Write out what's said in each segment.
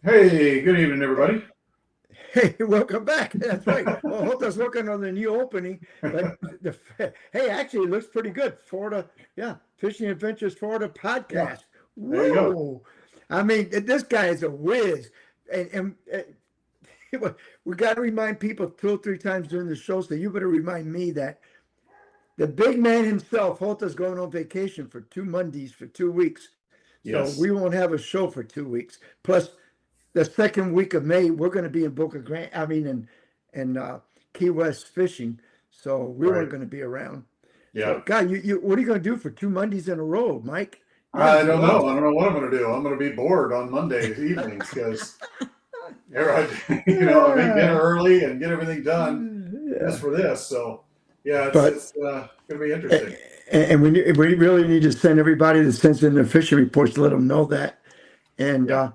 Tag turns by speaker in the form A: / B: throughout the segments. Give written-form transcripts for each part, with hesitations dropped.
A: Hey, good evening, everybody.
B: Hey, welcome back. That's right. Well, Hota's working on the new opening, but hey, actually, it looks pretty good. Florida, yeah, Fishing Adventures Florida
A: Yeah,
B: podcast.
A: there you go.
B: Whoa! I mean, this guy is a whiz, and we got to remind people 2 or 3 times during the show. So you better remind me that the big man himself, Hota's going on vacation for 2 Mondays for 2 weeks. So we
A: Yes.
B: won't have a show for 2 weeks. Plus, the second week of May, we're going to be in Boca Grande. I mean, in Key West fishing. So we weren't
A: Right.
B: going to be around. So,
A: Yeah.
B: God, what are you going to do for 2 Mondays in a row, Mike? You're going to
A: I
B: be
A: don't know. I
B: lost.
A: don't know what I'm going to do. I'm going to be bored on Monday evenings because, I make dinner
B: Yeah.
A: early and get everything done just
B: Yeah.
A: for this. So, yeah, it's
B: But
A: it's going to be interesting.
B: and we really need to send everybody that sends in their fishing reports to let them know that. And
A: Yeah.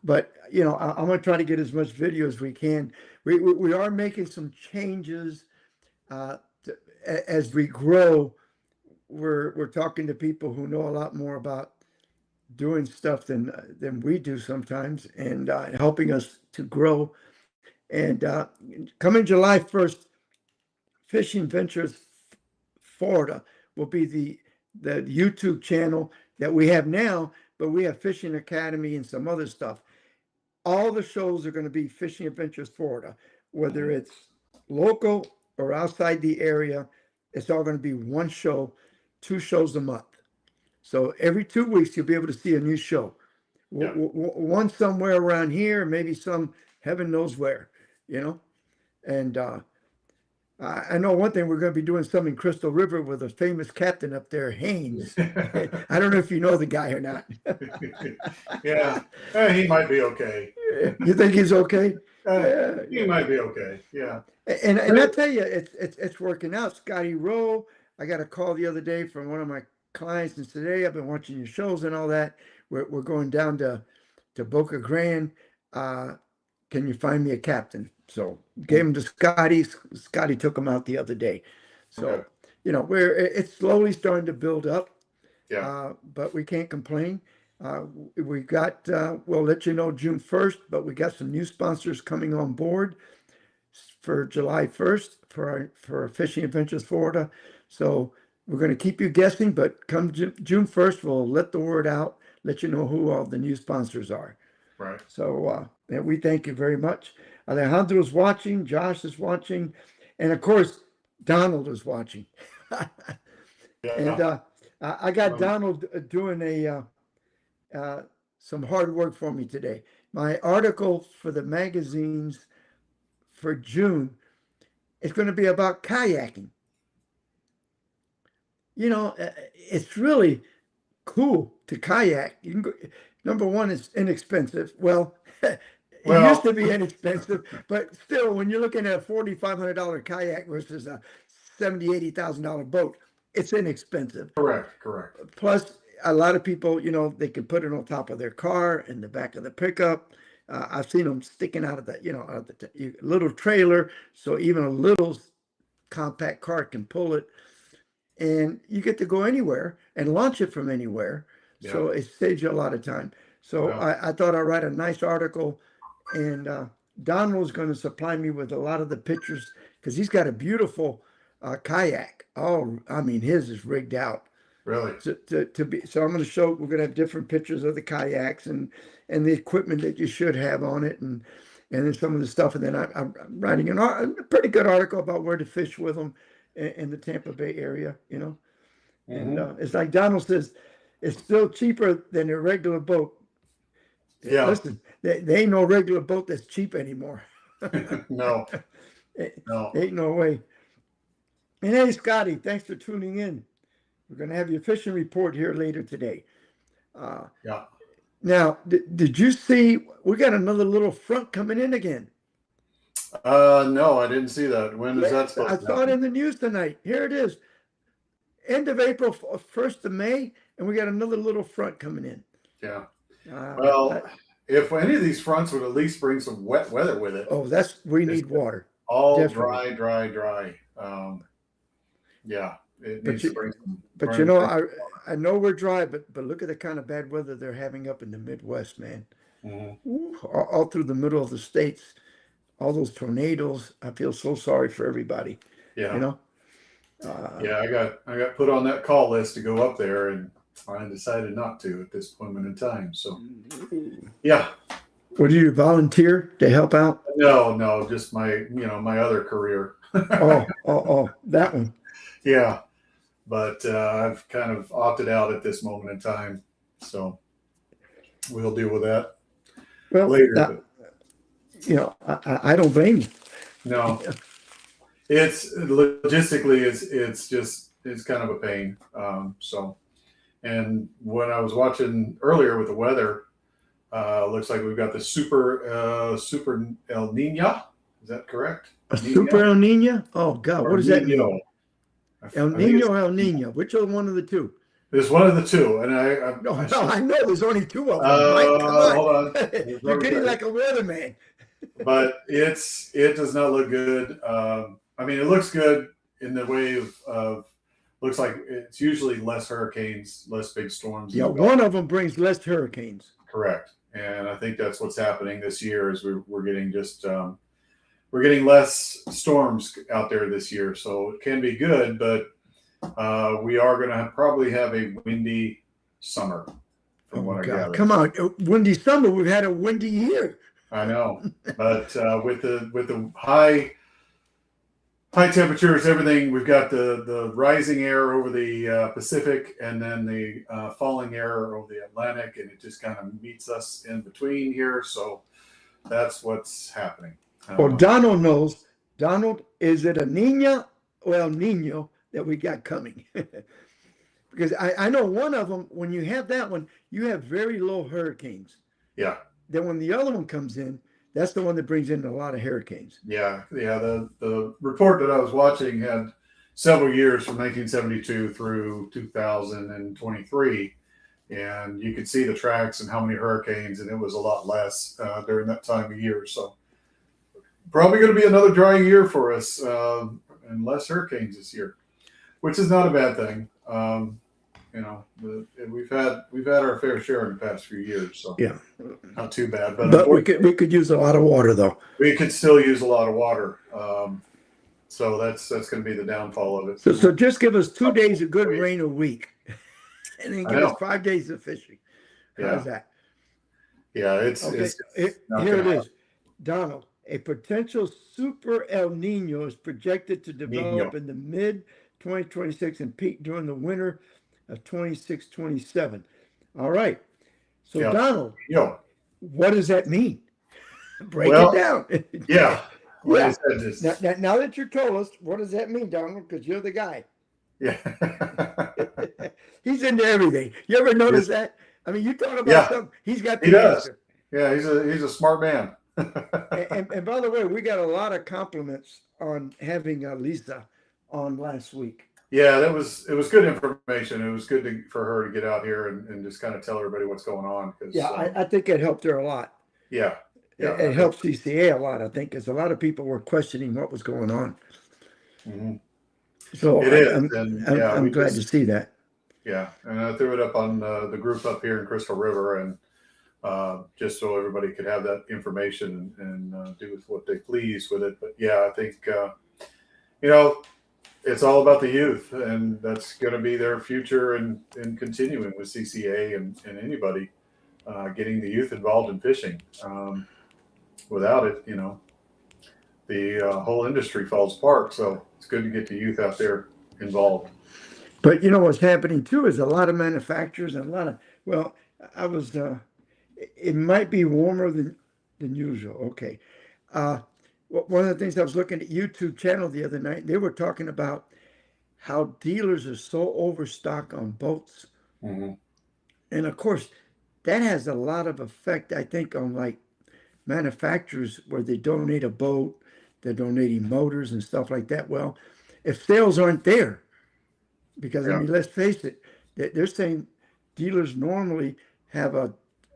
B: but I'm going to try to get as much video as we can. We are making some changes uh, as we grow. We're talking to people who know a lot more about doing stuff than we do sometimes, and helping us to grow. And coming July 1st, Fishing Ventures Florida will be the YouTube channel that we have now, but we have Fishing Academy and some other stuff. All the shows are going to be Fishing Adventures Florida, whether
A: Mhm.
B: it's local or outside the area. It's all going to be one show, 2 shows a month. So every 2 weeks, you'll be able to see a new show.
A: Yeah.
B: One somewhere around here, maybe some heaven knows where, you know. And I know one thing, we're going to be doing some in Crystal River with a famous captain up there, Haynes. I don't know if you know the guy or not.
A: Yeah. He might be okay.
B: You think he's okay?
A: Uh,
B: Yeah,
A: he
B: yeah.
A: might be okay. Yeah.
B: And I
A: Great.
B: tell you, it's working out. Scotty Rowe, I got a call the other day from one of my clients and said, "Hey, I've been watching your shows and all that. We're going down to Boca Grande. Uh, can you find me a captain?" So gave him to Scotty. Scotty took him out the other day.
A: Okay.
B: So it's slowly starting to build up,
A: Yeah.
B: but we can't complain. We got we'll let you know June 1st, but we got some new sponsors coming on board for July 1st for Fishing Adventures Florida. So we're going to keep you guessing, but come June 1st, we'll let the word out, let you know who all the new sponsors are.
A: Right.
B: So and we thank you very much. Alejandro's watching, Josh is watching, and of course, Donald is watching.
A: Yeah.
B: And I got
A: Um,
B: Donald doing uh, some hard work for me today. My article for the magazines for June is going to be about kayaking. It's really cool to kayak. You can go, number one, it's inexpensive. Well, it used
A: well,
B: to be inexpensive, but still, when you're looking at a $4,500 kayak versus a $70,000, $80,000 boat, it's inexpensive.
A: correct. Correct.
B: Plus, a lot of people, they can put it on top of their car in the back of the pickup. I've seen them sticking out of out of the little trailer, so even a little compact car can pull it, and you get to go anywhere and launch it from anywhere.
A: Yeah.
B: So it saves you a lot of time. So
A: Well,
B: I thought I'd write a nice article, and Donald's going to supply me with a lot of the pictures because he's got a beautiful kayak. Oh, I mean, his is rigged out
A: really.
B: to be. So I'm going to show. We're going to have different pictures of the kayaks and the equipment that you should have on it, and then some of the stuff. And then I'm writing a pretty good article about where to fish with them in the Tampa Bay area. And
A: Hmm.
B: it's like Donald says, it's still cheaper than a regular boat.
A: Yeah.
B: Listen, they ain't no regular boat that's cheap anymore.
A: No.
B: There
A: No.
B: ain't no way. And hey, Scotty, thanks for tuning in. We're going to have your fishing report here later today. Uh,
A: Yeah.
B: Now, did you see we got another little front coming in again?
A: No, I didn't see that. When is that
B: Yes, I
A: supposed to
B: saw it
A: happen?
B: in the news tonight. Here it is, end of April, 1st of May, and we got another little front coming in.
A: Yeah.
B: Uh,
A: Well,
B: I,
A: if any of these fronts would at least bring some wet weather with it,
B: oh, we
A: it's
B: need water,
A: all
B: definitely.
A: dry, dry, dry. Yeah, it
B: But
A: needs to
B: you,
A: bring some.
B: but
A: Bring, bring,
B: I know we're dry, but look at the kind of bad weather they're having up in the Midwest, man.
A: Mhm.
B: Ooh, all through the middle of the states, all those tornadoes. I feel so sorry for everybody, you
A: Yeah.
B: know? Uh,
A: Yeah, I got put on that call list to go up there, and I decided not to at this point in time. So yeah,
B: what do you volunteer to help out?
A: no, just my other career.
B: That one.
A: Yeah, but I've kind of opted out at this moment in time. So we'll deal with that
B: Well,
A: later. But
B: I don't blame you.
A: no, it's logistically, it's kind of a pain. So, and when I was watching earlier with the weather, looks like we've got the super El Nino. Is that correct?
B: A
A: Nino
B: super El Nino? Oh God, what
A: or
B: does that mean?
A: Nino?
B: El
A: I think
B: Nino or El Nino? Which are one of the two?
A: it's one of the two, and
B: No,
A: I
B: no,
A: should.
B: I know there's only two of them, Mike. Come on.
A: Hold on.
B: You're getting like a weatherman.
A: But it does not look good. I mean, it looks good in the way of looks like it's usually less hurricanes, less big storms.
B: Yeah, one of them brings less hurricanes.
A: Correct, and I think that's what's happening this year. Is we're getting we're getting less storms out there this year, so it can be good, but we are going to probably have a windy summer, from
B: Oh
A: what I
B: God,
A: gather.
B: come on. Windy summer, we've had a windy year.
A: I know, but with the high temperatures, everything, we've got the rising air over the Pacific, and then the falling air over the Atlantic, and it just kind of meets us in between here. So that's what's happening.
B: Well, Donald knows. Donald, is it a Nina or El Nino that we got coming? Because I know one of them, when you have that one, you have very low hurricanes.
A: Yeah.
B: Then when the other one comes in, that's the one that brings in a lot of hurricanes.
A: Yeah. The report that I was watching had several years from 1972 through 2023, and you could see the tracks and how many hurricanes, and it was a lot less during that time of year. So probably going to be another dry year for us, and less hurricanes this year, which is not a bad thing. We've had our fair share in the past few years, so
B: Yeah,
A: not too bad. But
B: but we could use a lot of water though.
A: we could still use a lot of water. So that's going to be the downfall of it.
B: So just give us 2 days of good rain a week, and then give us 5 days of fishing. How's that?
A: Yeah,
B: Okay, here it is. Donald, a potential super El Nino is projected to develop in the mid 2026 and peak during the winter of 26-27. All right. So Donald, what does that mean? Break it down.
A: Yeah.
B: Yeah. Now that you told us, what does that mean, Donald? Because you're the guy.
A: Yeah.
B: He's into everything. You ever notice that? I mean, you talk about something, he's got the answer.
A: Yeah, he's a smart man.
B: and by the way, we got a lot of compliments on having Lisa on last week.
A: Yeah, it was good information. It was good for her to get out here and just kind of tell everybody what's going on.
B: I think it helped her a lot.
A: Yeah.
B: It helped CCA a lot, I think, because a lot of people were questioning what was going on.
A: Mm-hmm.
B: So
A: it is.
B: I'm glad to see that.
A: Yeah, and I threw it up on the group up here in Crystal River, and just so everybody could have that information and do with what they please with it. But yeah, I think it's all about the youth, and that's going to be their future, and continuing with CCA and anybody getting the youth involved in fishing. Without it, the whole industry falls apart. So it's good to get the youth out there involved.
B: But what's happening too is a lot of manufacturers and it might be warmer than usual. Okay. One of the things I was looking at YouTube channel the other night, they were talking about how dealers are so overstocked on boats.
A: Mm-hmm.
B: And of course, that has a lot of effect, I think, on like manufacturers where they donate a boat, they're donating motors and stuff like that. Well, if sales aren't there, because I mean, let's face it, they're saying dealers normally have a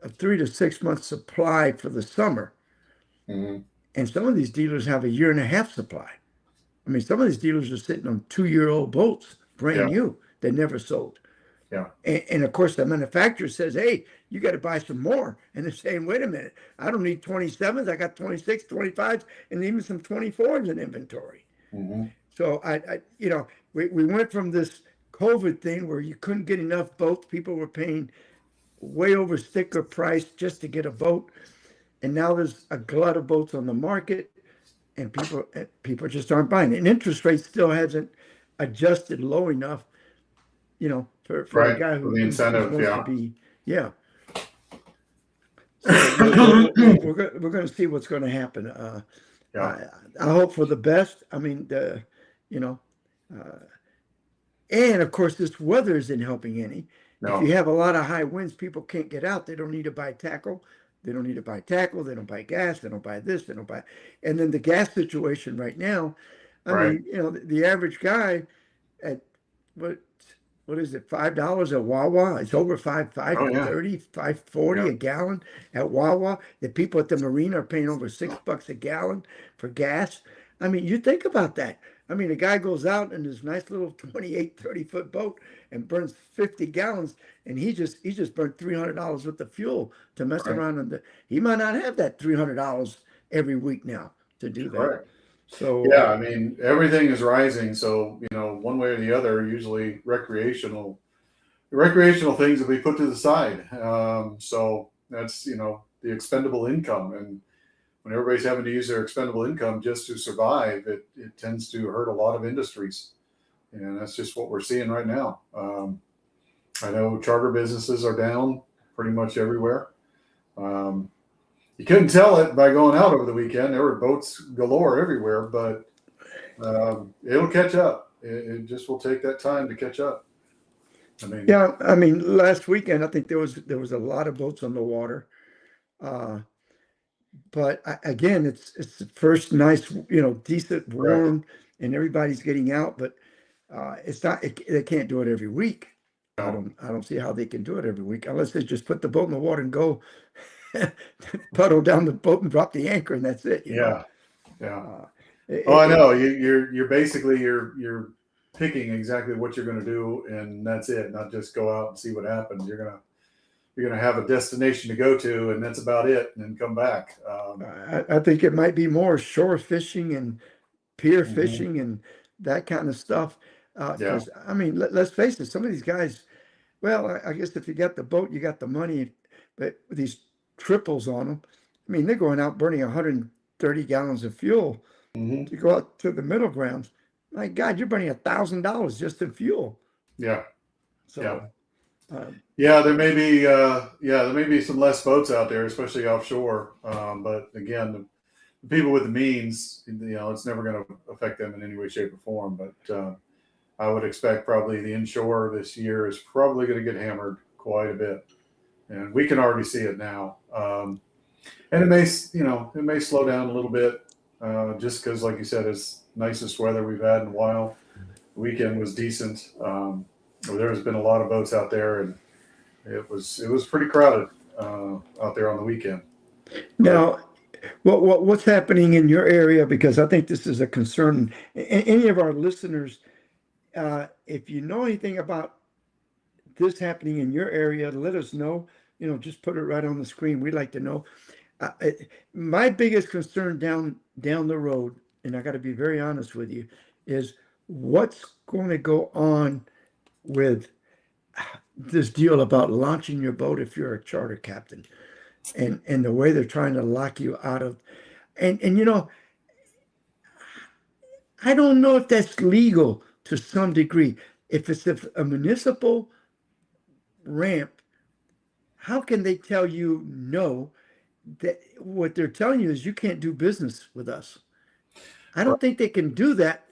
B: 3 to 6 month supply for the summer.
A: Mm-hmm.
B: And some of these dealers have a 1.5 year supply. I mean, some of these dealers are sitting on 2-year-old boats, brand new, they never sold.
A: Yeah.
B: And of course, the manufacturer says, hey, you got to buy some more. And they're saying, wait a minute, I don't need 27s. I got 26, 25s, and even some 24s in inventory.
A: Hmm.
B: So we went from this COVID thing where you couldn't get enough boats. People were paying way over sticker price just to get a boat. And now there's a glut of boats on the market, and people just aren't buying. And interest rate still hasn't adjusted low enough, for a
A: Right.
B: guy
A: For
B: who,
A: the
B: who
A: incentive.
B: wants to
A: Yeah.
B: be, yeah. So we're going to see what's going to happen.
A: Yeah.
B: I hope for the best. I mean, you know, uh, and of course, this weather isn't helping any. If you
A: No.
B: have a lot of high winds, people can't get out. They don't need to buy tackle. They don't need to buy tackle. They don't buy gas. They don't buy this. They don't buy. And then the gas situation right now, I
A: Right.
B: mean, the average guy at what what is it, $5 at Wawa? It's over five
A: Oh yeah.
B: 30, 5.40
A: Yeah.
B: a gallon at Wawa. The people at the marina are paying over $6 a gallon for gas. I mean, you think about that. I mean, a guy goes out in his nice little 28, 30-foot boat and burns 50 gallons, and he just burned $300 worth of fuel to mess
A: Right.
B: around. He might not have that $300 every week now to do that.
A: Correct.
B: So,
A: Yeah. I mean, everything is rising. So, one way or the other, usually recreational things will be put to the side. So that's, the expendable income. And when everybody's having to use their expendable income just to survive, it tends to hurt a lot of industries. And that's just what we're seeing right now. I know charter businesses are down pretty much everywhere. Um, you couldn't tell it by going out over the weekend. There were boats galore everywhere, but it'll catch up. It just will take that time to catch up. I mean,
B: yeah, I mean, last weekend I think there was a lot of boats on the water. Uh, but again, it's the first nice, decent,
A: correct.
B: warm, and everybody's getting out. But it's not. They can't do it every week. I
A: No.
B: don't. I don't see how they can do it every week unless they just put the boat in the water and go puddle down the boat and drop the anchor, and that's it.
A: Yeah. Yeah.
B: Uh,
A: Oh, I
B: it,
A: know. You're basically you're picking exactly what you're going to do, and that's it. Not just go out and see what happens. You're gonna have a destination to go to, and that's about it, and then come back.
B: I think it might be more shore fishing and pier
A: Mhm.
B: fishing and that kind of stuff.
A: Yeah.
B: Because I mean, let's face it, some of these guys. Well, I guess if you got the boat, you got the money, but with these triples on them, I mean, they're going out burning 130 gallons of fuel
A: Hmm.
B: to go out to the middle grounds. My God, you're burning $1,000 just in fuel.
A: Yeah. Yeah.
B: So, uh,
A: Yeah. There may be some less boats out there, especially offshore. But again, the people with the means, it's never going to affect them in any way, shape, or form. But I would expect probably the inshore this year is probably going to get hammered quite a bit, and we can already see it now. And it may slow down a little bit, just because, like you said, it's nicest weather we've had in a while. The weekend was decent. There's been a lot of boats out there, and it was pretty crowded out there on the weekend. But
B: now, what's happening in your area? Because I think this is a concern. Any of our listeners, if you know anything about this happening in your area, let us know. Just put it right on the screen. We'd like to know. My biggest concern down the road, and I got to be very honest with you, is what's going to go on with this deal about launching your boat if you're a charter captain, and the way they're trying to lock you out of. And I don't know if that's legal to some degree. If it's a municipal ramp, how can they tell you no? That what they're telling you is you can't do business with us. I don't think they can do that,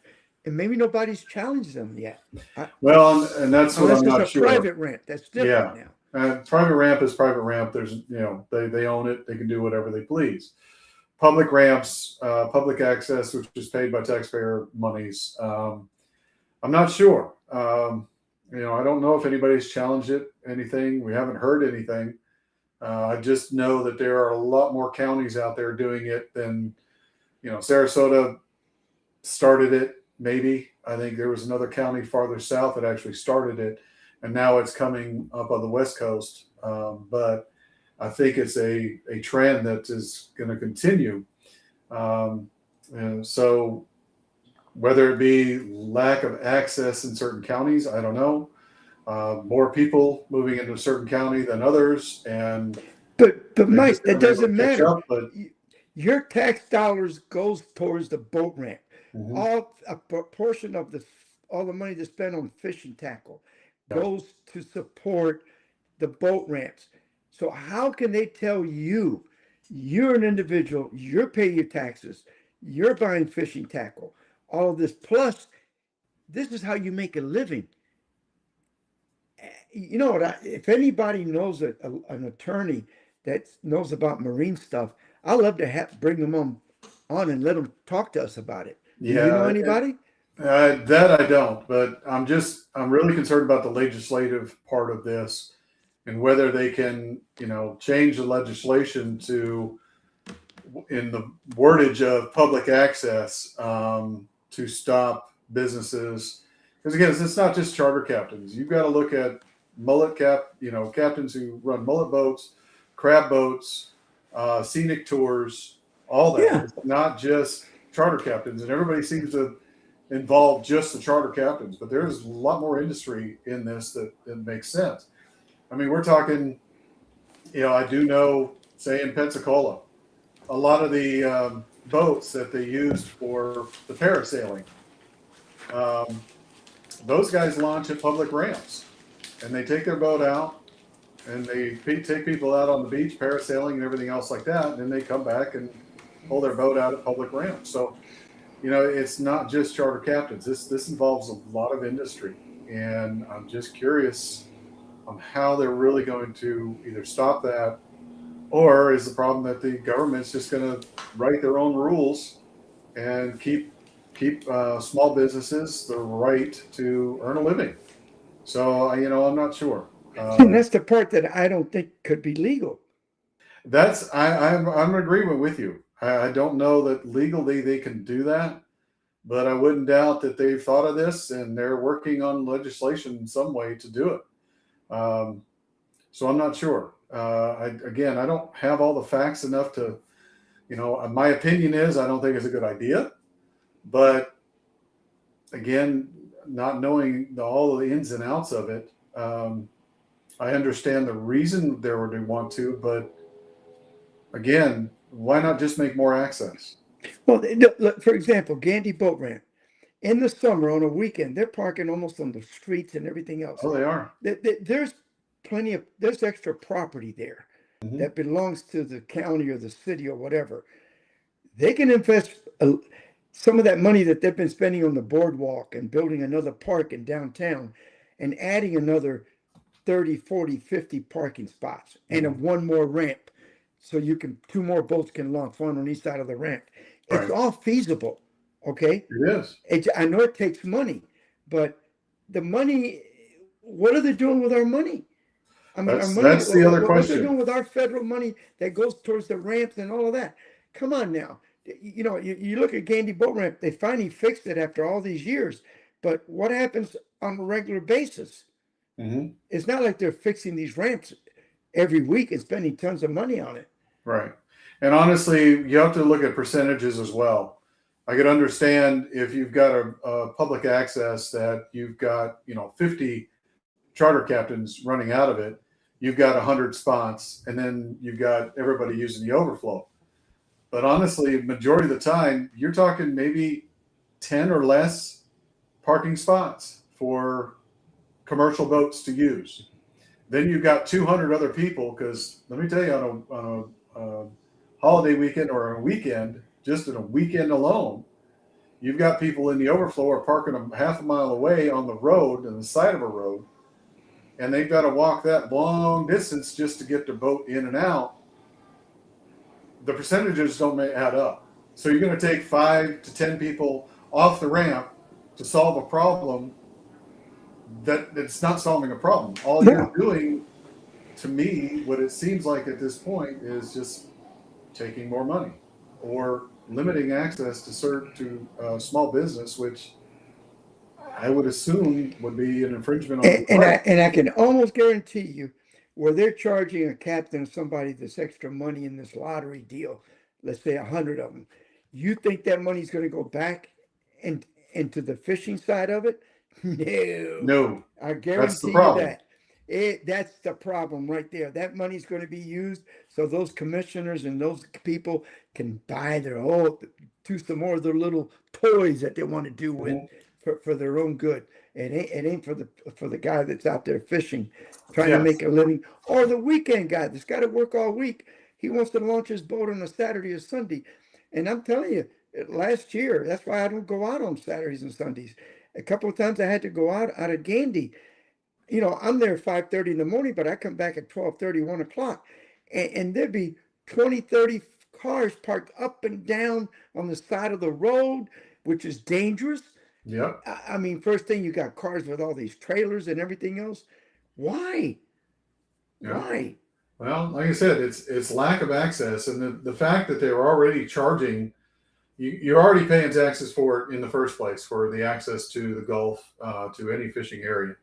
B: and maybe nobody's challenged them yet.
A: well, and that's what
B: Unless
A: I'm
B: it's
A: not
B: a
A: sure.
B: private ramp, that's different
A: Yeah.
B: now.
A: Private ramp is private ramp. There's, they own it. They can do whatever they please. Public ramps, public access, which is paid by taxpayer monies. I'm not sure. I don't know if anybody's challenged it, anything. We haven't heard anything. I just know that there are a lot more counties out there doing it than, Sarasota started it. Maybe I think there was another county farther south that actually started it, and now it's coming up on the West Coast. But I think it's a trend that is going to continue. And so whether it be lack of access in certain counties, I don't know. More people moving into a certain county than others, and
B: But
A: they're
B: Mike,
A: just
B: that
A: going to be able
B: doesn't
A: to catch
B: matter.
A: up. But
B: Your tax dollars goes towards the boat ramp.
A: mhm,
B: All a portion of all the money to spend on fishing tackle
A: yeah.
B: goes to support the boat ramps. So how can they tell you you're an individual, you're paying your taxes, you're buying fishing tackle, all of this plus this is how you make a living. You know what? If anybody knows an attorney that knows about marine stuff, I'd love to bring them on and let them talk to us about it. Do you know
A: Yeah,
B: anybody?
A: that I don't, but I'm really concerned about the legislative part of this and whether they can, change the legislation to, in the wordage of public access, to stop businesses. Because again, it's not just charter captains. You've got to look at captains who run mullet boats, crab boats, scenic tours, all that.
B: Yeah.
A: It's not just charter captains, and everybody seems to involve just the charter captains, but there's a lot more industry in this that makes sense. I mean, we're talking, I do know, say in Pensacola, a lot of the boats that they used for the parasailing, those guys launch at public ramps, and they take their boat out, and they take people out on the beach parasailing and everything else like that, and then they come back and pull their boat out at public ramps. So, it's not just charter captains. This involves a lot of industry, and I'm just curious on how they're really going to either stop that, or is the problem that the government's just going to write their own rules and keep small businesses the right to earn a living. So I'm not sure.
B: And that's the part that I don't think could be legal.
A: I'm in agreement with you. I don't know that legally they can do that, but I wouldn't doubt that they've thought of this and they're working on legislation in some way to do it. So I'm not sure. I don't have all the facts enough to, my opinion is I don't think it's a good idea. But again, not knowing all of the ins and outs of it, I understand the reason they would want to, but again, why not just make more access?
B: Well, look, for example, Gandy Boat Ramp. In the summer on a weekend, they're parking almost on the streets and everything else.
A: Oh, they are.
B: There's there's extra property there
A: Mm-hmm.
B: that belongs to the county or the city or whatever. They can invest some of that money that they've been spending on the boardwalk and building another park in downtown and adding another 30, 40, 50 parking spots and one more ramp. So two more boats can launch, one on each side of the ramp.
A: Right.
B: It's all feasible. Okay.
A: It is.
B: I know it takes money, but the money, what are they doing with our money? I mean,
A: That's the other
B: what they're
A: question.
B: doing with our federal money that goes towards the ramps and all of that. Come on now. You look at Gandy Boat Ramp, they finally fixed it after all these years. But what happens on a regular basis?
A: Mm-hmm.
B: It's not like they're fixing these ramps every week and spending tons of money on it.
A: Right. And honestly, you have to look at percentages as well. I could understand if you've got a public access that you've got, 50 charter captains running out of it, you've got 100 spots, and then you've got everybody using the overflow. But honestly, majority of the time, you're talking maybe 10 or less parking spots for commercial boats to use. Then you've got 200 other people, because let me tell you, on a holiday weekend or a weekend, just in a weekend alone, you've got people in the overflow are parking a half a mile away on the road, on the side of a road, and they've got to walk that long distance just to get their boat in and out. The percentages don't add up. So you're going to take 5 to 10 people off the ramp to solve a problem that's not solving a problem. All you're doing, to me, what it seems like at this point, is just taking more money or limiting access to small business, which I would assume would be an infringement on the
B: And
A: right.
B: I can almost guarantee you, where they're charging a captain or somebody this extra money in this lottery deal, let's say 100 of them, you think that money's going to go back and into the fishing side of it? No,
A: No,
B: I
A: that's the
B: guarantee you
A: problem.
B: that. That's the problem right there. That money's going to be used so those commissioners and those people can buy their own, do some more of their little toys that they want to do with
A: Mhm.
B: for their own good. It ain't for the guy that's out there fishing, trying to
A: Yes.
B: make a living, or the weekend guy that's got to work all week. He wants to launch his boat on a Saturday or Sunday. And I'm telling you, last year, that's why I don't go out on Saturdays and Sundays. A couple of times I had to go out of Gandy. I'm there at 5:30 in the morning, but I come back at 12:30, 1 o'clock. And there'd be 20, 30 cars parked up and down on the side of the road, which is dangerous.
A: Yep.
B: I mean, first thing, you got cars with all these trailers and everything else. Why?
A: Yeah.
B: Why?
A: Well, like I said, it's lack of access, and the fact that they're already charging you're already paying taxes for it in the first place for the access to the Gulf, to any fishing area.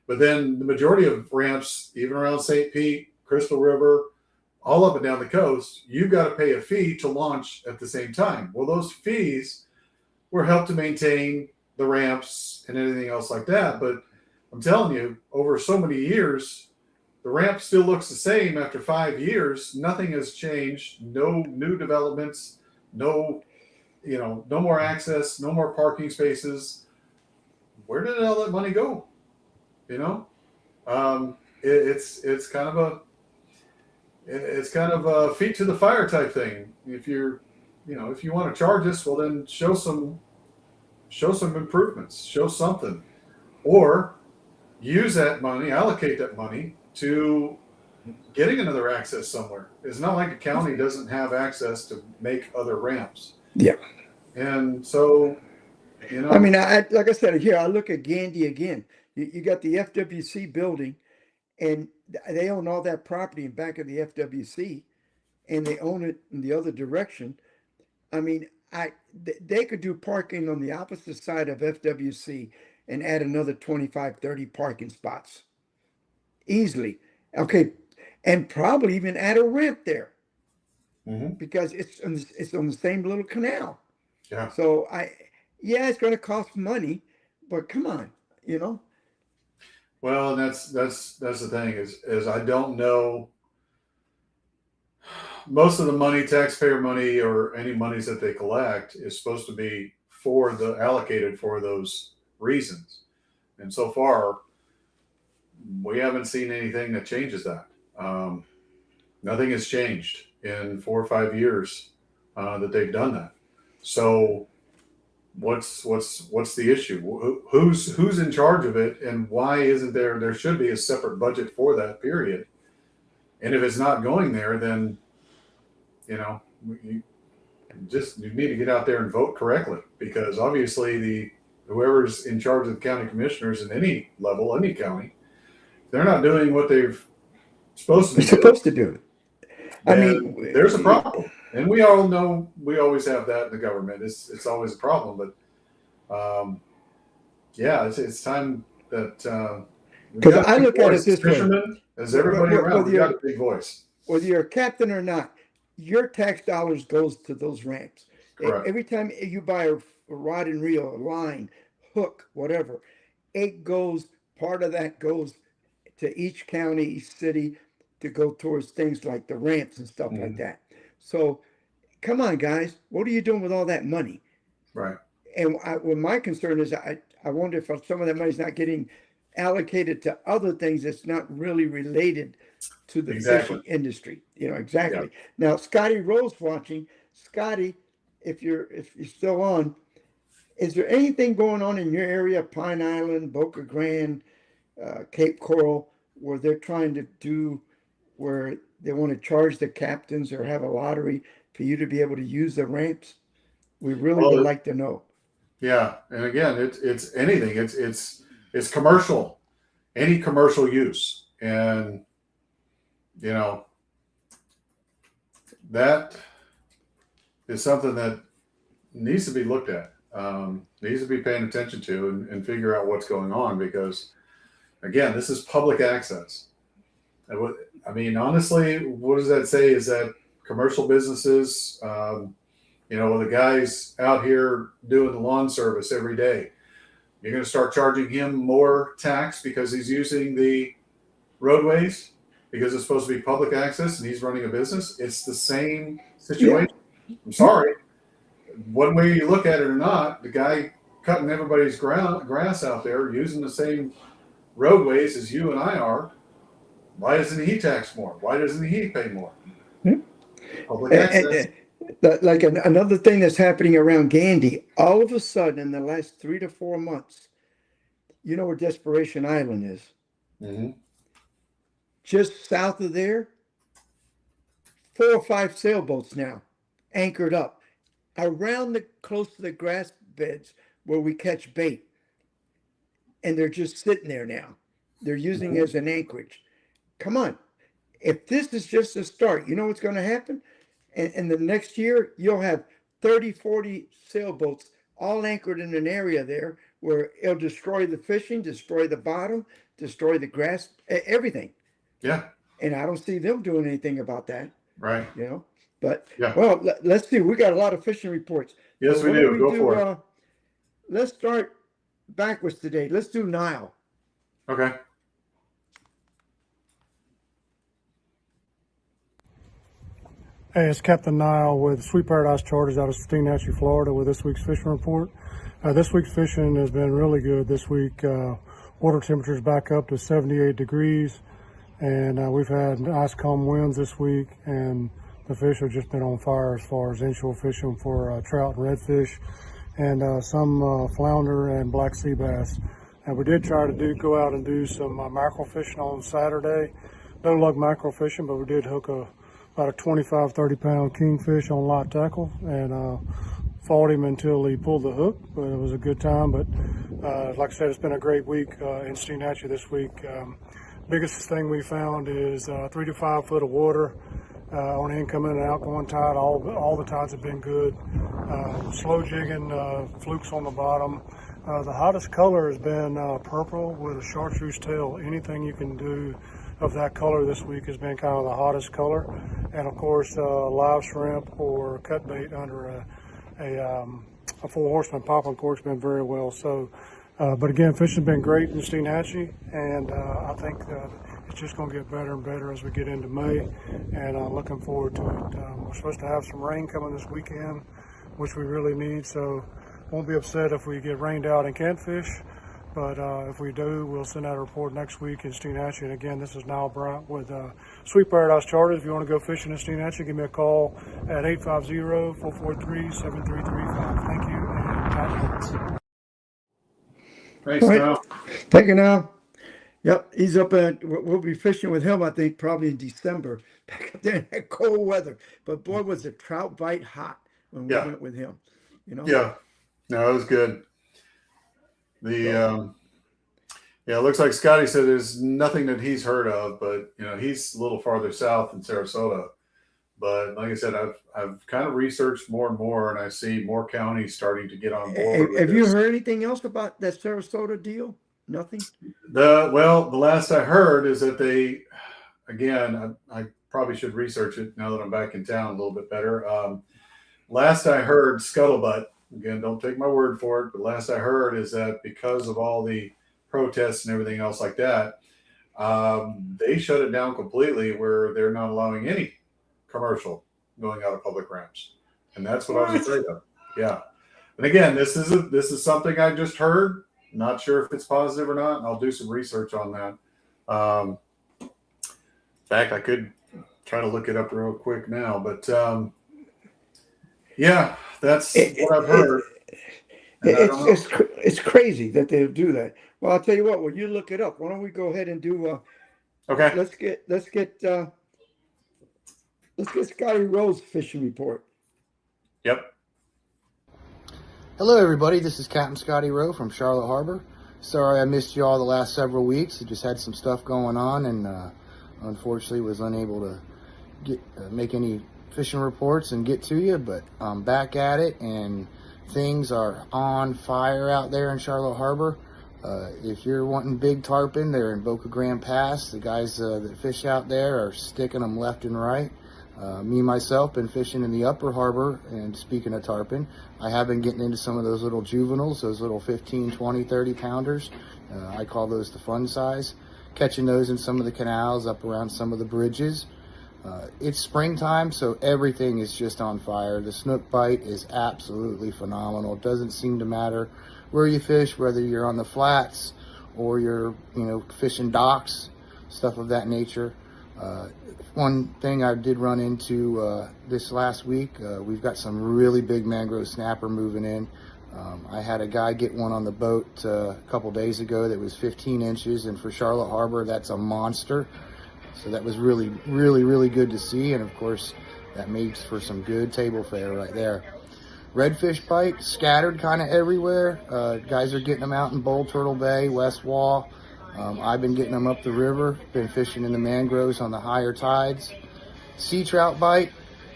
A: But then the majority of ramps, even around St. Pete, Crystal River, all up and down the coast, you've got to pay a fee to launch at the same time. Well, those fees were helped to maintain the ramps and anything else like that. But I'm telling you, over so many years, the ramp still looks the same after 5 years. Nothing has changed. No new developments. No, no more access. No more parking spaces. Where did all that money go? You know, it's kind of a feet to the fire type thing. If you want to charge us, well then show some improvements, show something, or use that money, allocate that money to getting another access somewhere. It's not like a county doesn't have access to make other ramps,
B: Yeah.
A: and so
B: I mean, I like I said here, I look at Gandy again. You got the FWC building, and they own all that property in back of the FWC, and they own it in the other direction. I mean, they could do parking on the opposite side of FWC and add another 25, 30 parking spots easily. Okay, and probably even add a ramp there
A: mhm,
B: because it's on the same little canal.
A: yeah.
B: So yeah, it's going to cost money, but come on, you know.
A: Well, and that's the thing is I don't know. Most of the money, taxpayer money, or any monies that they collect, is supposed to be allocated for those reasons. And so far, we haven't seen anything that changes that. Nothing has changed in 4 or 5 years that they've done that. So what's the issue? Who's in charge of it, and why isn't there? There should be a separate budget for that period. And if it's not going there, then you know you you need to get out there and vote correctly, because obviously whoever's in charge of the county commissioners in any level, any county, they're not doing what they're supposed to
B: They're
A: be doing.
B: supposed to do it. I
A: Then there's a
B: mean,
A: problem, and we all know we always have that in the government. It's always a problem, but yeah, it's time that we've
B: because
A: got a
B: I
A: big
B: look at it
A: voice.
B: this way:
A: Fishermen, as everybody around,
B: whether
A: we got
B: you're
A: a big voice.
B: whether you're a captain or not, your tax dollars goes to those ramps.
A: Correct.
B: Every time you buy a rod and reel, a line, hook, whatever, it goes. Part of that goes to each county, each city, to go towards things like the ramps and stuff like
A: Mhm.
B: that. So come on, guys, what are you doing with all that money?
A: Right.
B: And well, my concern is I wonder if some of that money's not getting allocated to other things that's not really related to the
A: Exactly.
B: fishing industry.
A: Yeah.
B: Exactly. Now, Scotty Rose watching. Scotty, if you're still on, is there anything going on in your area, Pine Island, Boca Grande, Cape Coral, where they're trying to do where they want to charge the captains or have a lottery for you to be able to use the ramps? We really would
A: Well,
B: like to know.
A: yeah, and again, it's anything. It's commercial, any commercial use, and you know that is something that needs to be looked at. needs to be paying attention to and figure out what's going on, because again, this is public access. I mean, honestly, what does that say? Is that commercial businesses, the guy's out here doing the lawn service every day, you're going to start charging him more tax because he's using the roadways, because it's supposed to be public access and he's running a business? It's the same situation. Yeah. I'm sorry. One way you look at it or not, the guy cutting everybody's grass out there using the same roadways as you and I are, why doesn't he tax more? Why doesn't he pay more? Public access.
B: Like another thing that's happening around Gandy, all of a sudden in the last 3 to 4 months, you know where Desperation Island is?
A: Mm-hmm.
B: Just south of there, 4 or 5 sailboats now anchored up around close to the grass beds where we catch bait. And they're just sitting there now. They're using it as an anchorage. Come on. If this is just a start, you know what's going to happen? And the next year, you'll have 30, 40 sailboats all anchored in an area there where it'll destroy the fishing, destroy the bottom, destroy the grass, everything.
A: Yeah.
B: And I don't see them doing anything about that.
A: Right.
B: But,
A: yeah.
B: Well, let's see. We got a lot of fishing reports.
A: Yes, so we do. Go for it.
B: Let's start backwards today. Let's do Nile.
A: Okay.
C: Hey, it's Captain Nile with Sweet Paradise Charters out of Steenhatchee, Florida, with this week's fishing report. This week's fishing has been really good this week. Water temperatures back up to 78 degrees, and we've had nice calm winds this week, and the fish have just been on fire as far as inshore fishing for trout and redfish, and some flounder and black sea bass. And we did try to go out and do some mackerel fishing on Saturday. No luck mackerel fishing, but we did hook about a 25, 30-pound kingfish on light tackle, and fought him until he pulled the hook. But it was a good time. But like I said, it's been a great week in Steenhatchee this week. Biggest thing we found is 3 to 5 foot of water on incoming and outgoing tide. All the tides have been good. Slow jigging, flukes on the bottom. The hottest color has been purple with a chartreuse tail. Anything you can do of that color this week has been kind of the hottest color. And of course, live shrimp or cut bait under a Four Horseman popping cork's been very well. So, but again, fishing's been great in Steenhatchee, and I think it's just going to get better and better as we get into May, and I'm looking forward to it. We're supposed to have some rain coming this weekend, which we really need, so won't be upset if we get rained out and can't fish. But if we do, we'll send out a report next week in Steenhatchee. And again, this is Nile Bryant with Sweet Paradise Charters. If you want to go fishing in Steenhatchee, give me a call at 850-443-7335. Thank you, and God bless.
A: Thanks, Nile.
B: Thank you, Nile. Yep, he's up at, we'll be fishing with him, I think, probably in December, back up there in that cold weather. But boy, was the trout bite hot when we went with him.
A: Yeah, no, it was good. It looks like Scotty said there's nothing that he's heard of, but he's a little farther south in Sarasota. But like I said, I've kind of researched more and more, and I see more counties starting to get on board.
B: Have you heard anything else about that Sarasota deal? Nothing.
A: The last I heard is that they, again, I probably should research it now that I'm back in town a little bit better. Last I heard, scuttlebutt. Again, don't take my word for it, but last I heard is that because of all the protests and everything else like that, they shut it down completely, where they're not allowing any commercial going out of public ramps. And that's what I was afraid of. Yeah. And again, this is something I just heard. Not sure if it's positive or not, and I'll do some research on that. In fact, I could try to look it up real quick now, but yeah, that's what I've heard.
B: It's crazy that they do that. Well, I'll tell you what. When you look it up, why don't we go ahead and do?
A: Okay.
B: Let's get Scotty Rowe's fishing report.
A: Yep.
D: Hello, everybody. This is Captain Scotty Rowe from Charlotte Harbor. Sorry I missed you all the last several weeks. I just had some stuff going on, and unfortunately was unable to make any fishing reports and get to you, but I'm back at it, and things are on fire out there in Charlotte Harbor. If you're wanting big tarpon, they're in Boca Grande Pass. The guys that fish out there are sticking them left and right. Me, myself, been fishing in the upper harbor, and speaking of tarpon, I have been getting into some of those little juveniles, those little 15, 20, 30 pounders. I call those the fun size. Catching those in some of the canals, up around some of the bridges. It's springtime, so everything is just on fire. The snook bite is absolutely phenomenal. It doesn't seem to matter where you fish, whether you're on the flats or you're, fishing docks, stuff of that nature. One thing I did run into this last week, we've got some really big mangrove snapper moving in. I had a guy get one on the boat a couple days ago that was 15 inches, and for Charlotte Harbor, that's a monster. So that was really, really, really good to see, and of course, that makes for some good table fare right there. Redfish bite, scattered kind of everywhere. Guys are getting them out in Bull Turtle Bay, West Wall. I've been getting them up the river, been fishing in the mangroves on the higher tides. Sea trout bite,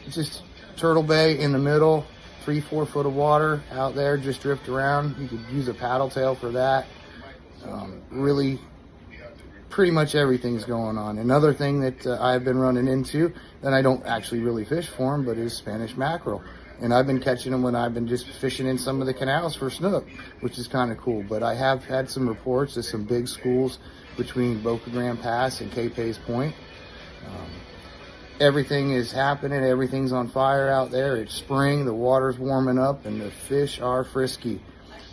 D: just Turtle Bay in the middle, 3-4 foot of water out there, just drift around. You could use a paddle tail for that. Really, pretty much everything's going on. Another thing that I've been running into, that I don't actually really fish for them, but is Spanish mackerel. And I've been catching them when I've been just fishing in some of the canals for snook, which is kind of cool. But I have had some reports of some big schools between Boca Grande Pass and Cape Hayes Point. Everything is happening. Everything's on fire out there. It's spring. The water's warming up, and the fish are frisky.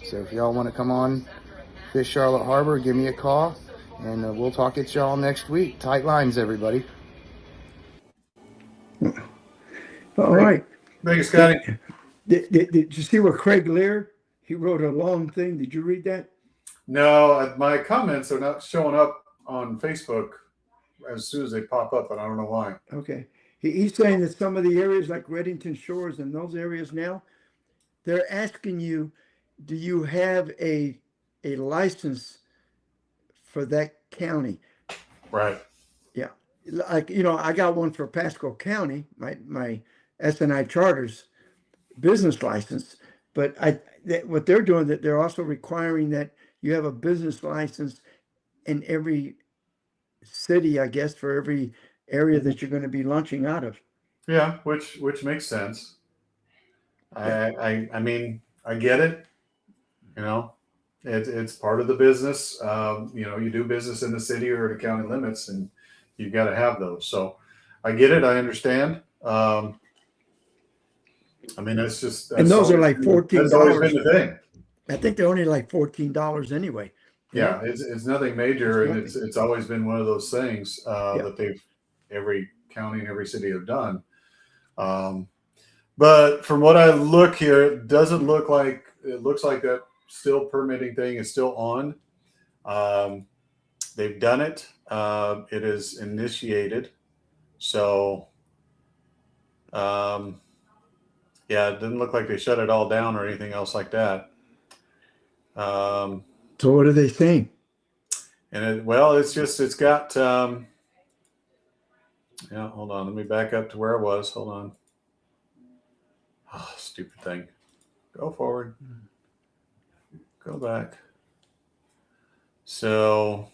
D: So if y'all want to come on Fish Charlotte Harbor, give me a call, and we'll talk at y'all next week. Tight lines, everybody.
B: All right.
A: Thank you, Scotty.
B: Did you see what Craig Lear? He wrote a long thing. Did you read that?
A: No, my comments are not showing up on Facebook as soon as they pop up, and I don't know why.
B: Okay. He's saying that some of the areas like Reddington Shores and those areas now, they're asking you, do you have a license for that county?
A: Right.
B: Yeah. Like, I got one for Pasco County, my SNI Charters business license, but what they're doing, that they're also requiring that you have a business license in every city, I guess, for every area that you're going to be launching out of.
A: Yeah, which makes sense. I mean, I get it. It's part of the business. You do business in the city or the county limits, and you've got to have those. So I get it. I understand. I mean, that's
B: those are like $14.
A: That's always been the thing.
B: I think they're only like $14 anyway.
A: Yeah, it's nothing major, and it's always been one of those things that every county and every city have done. But from what I look here, it looks like that still permitting thing is still on. They've done it. It is initiated. So, it didn't look like they shut it all down or anything else like that.
B: So what are they saying?
A: And it's got, hold on. Let me back up to where I was. Hold on. Oh, stupid thing. Go forward. Go back. So,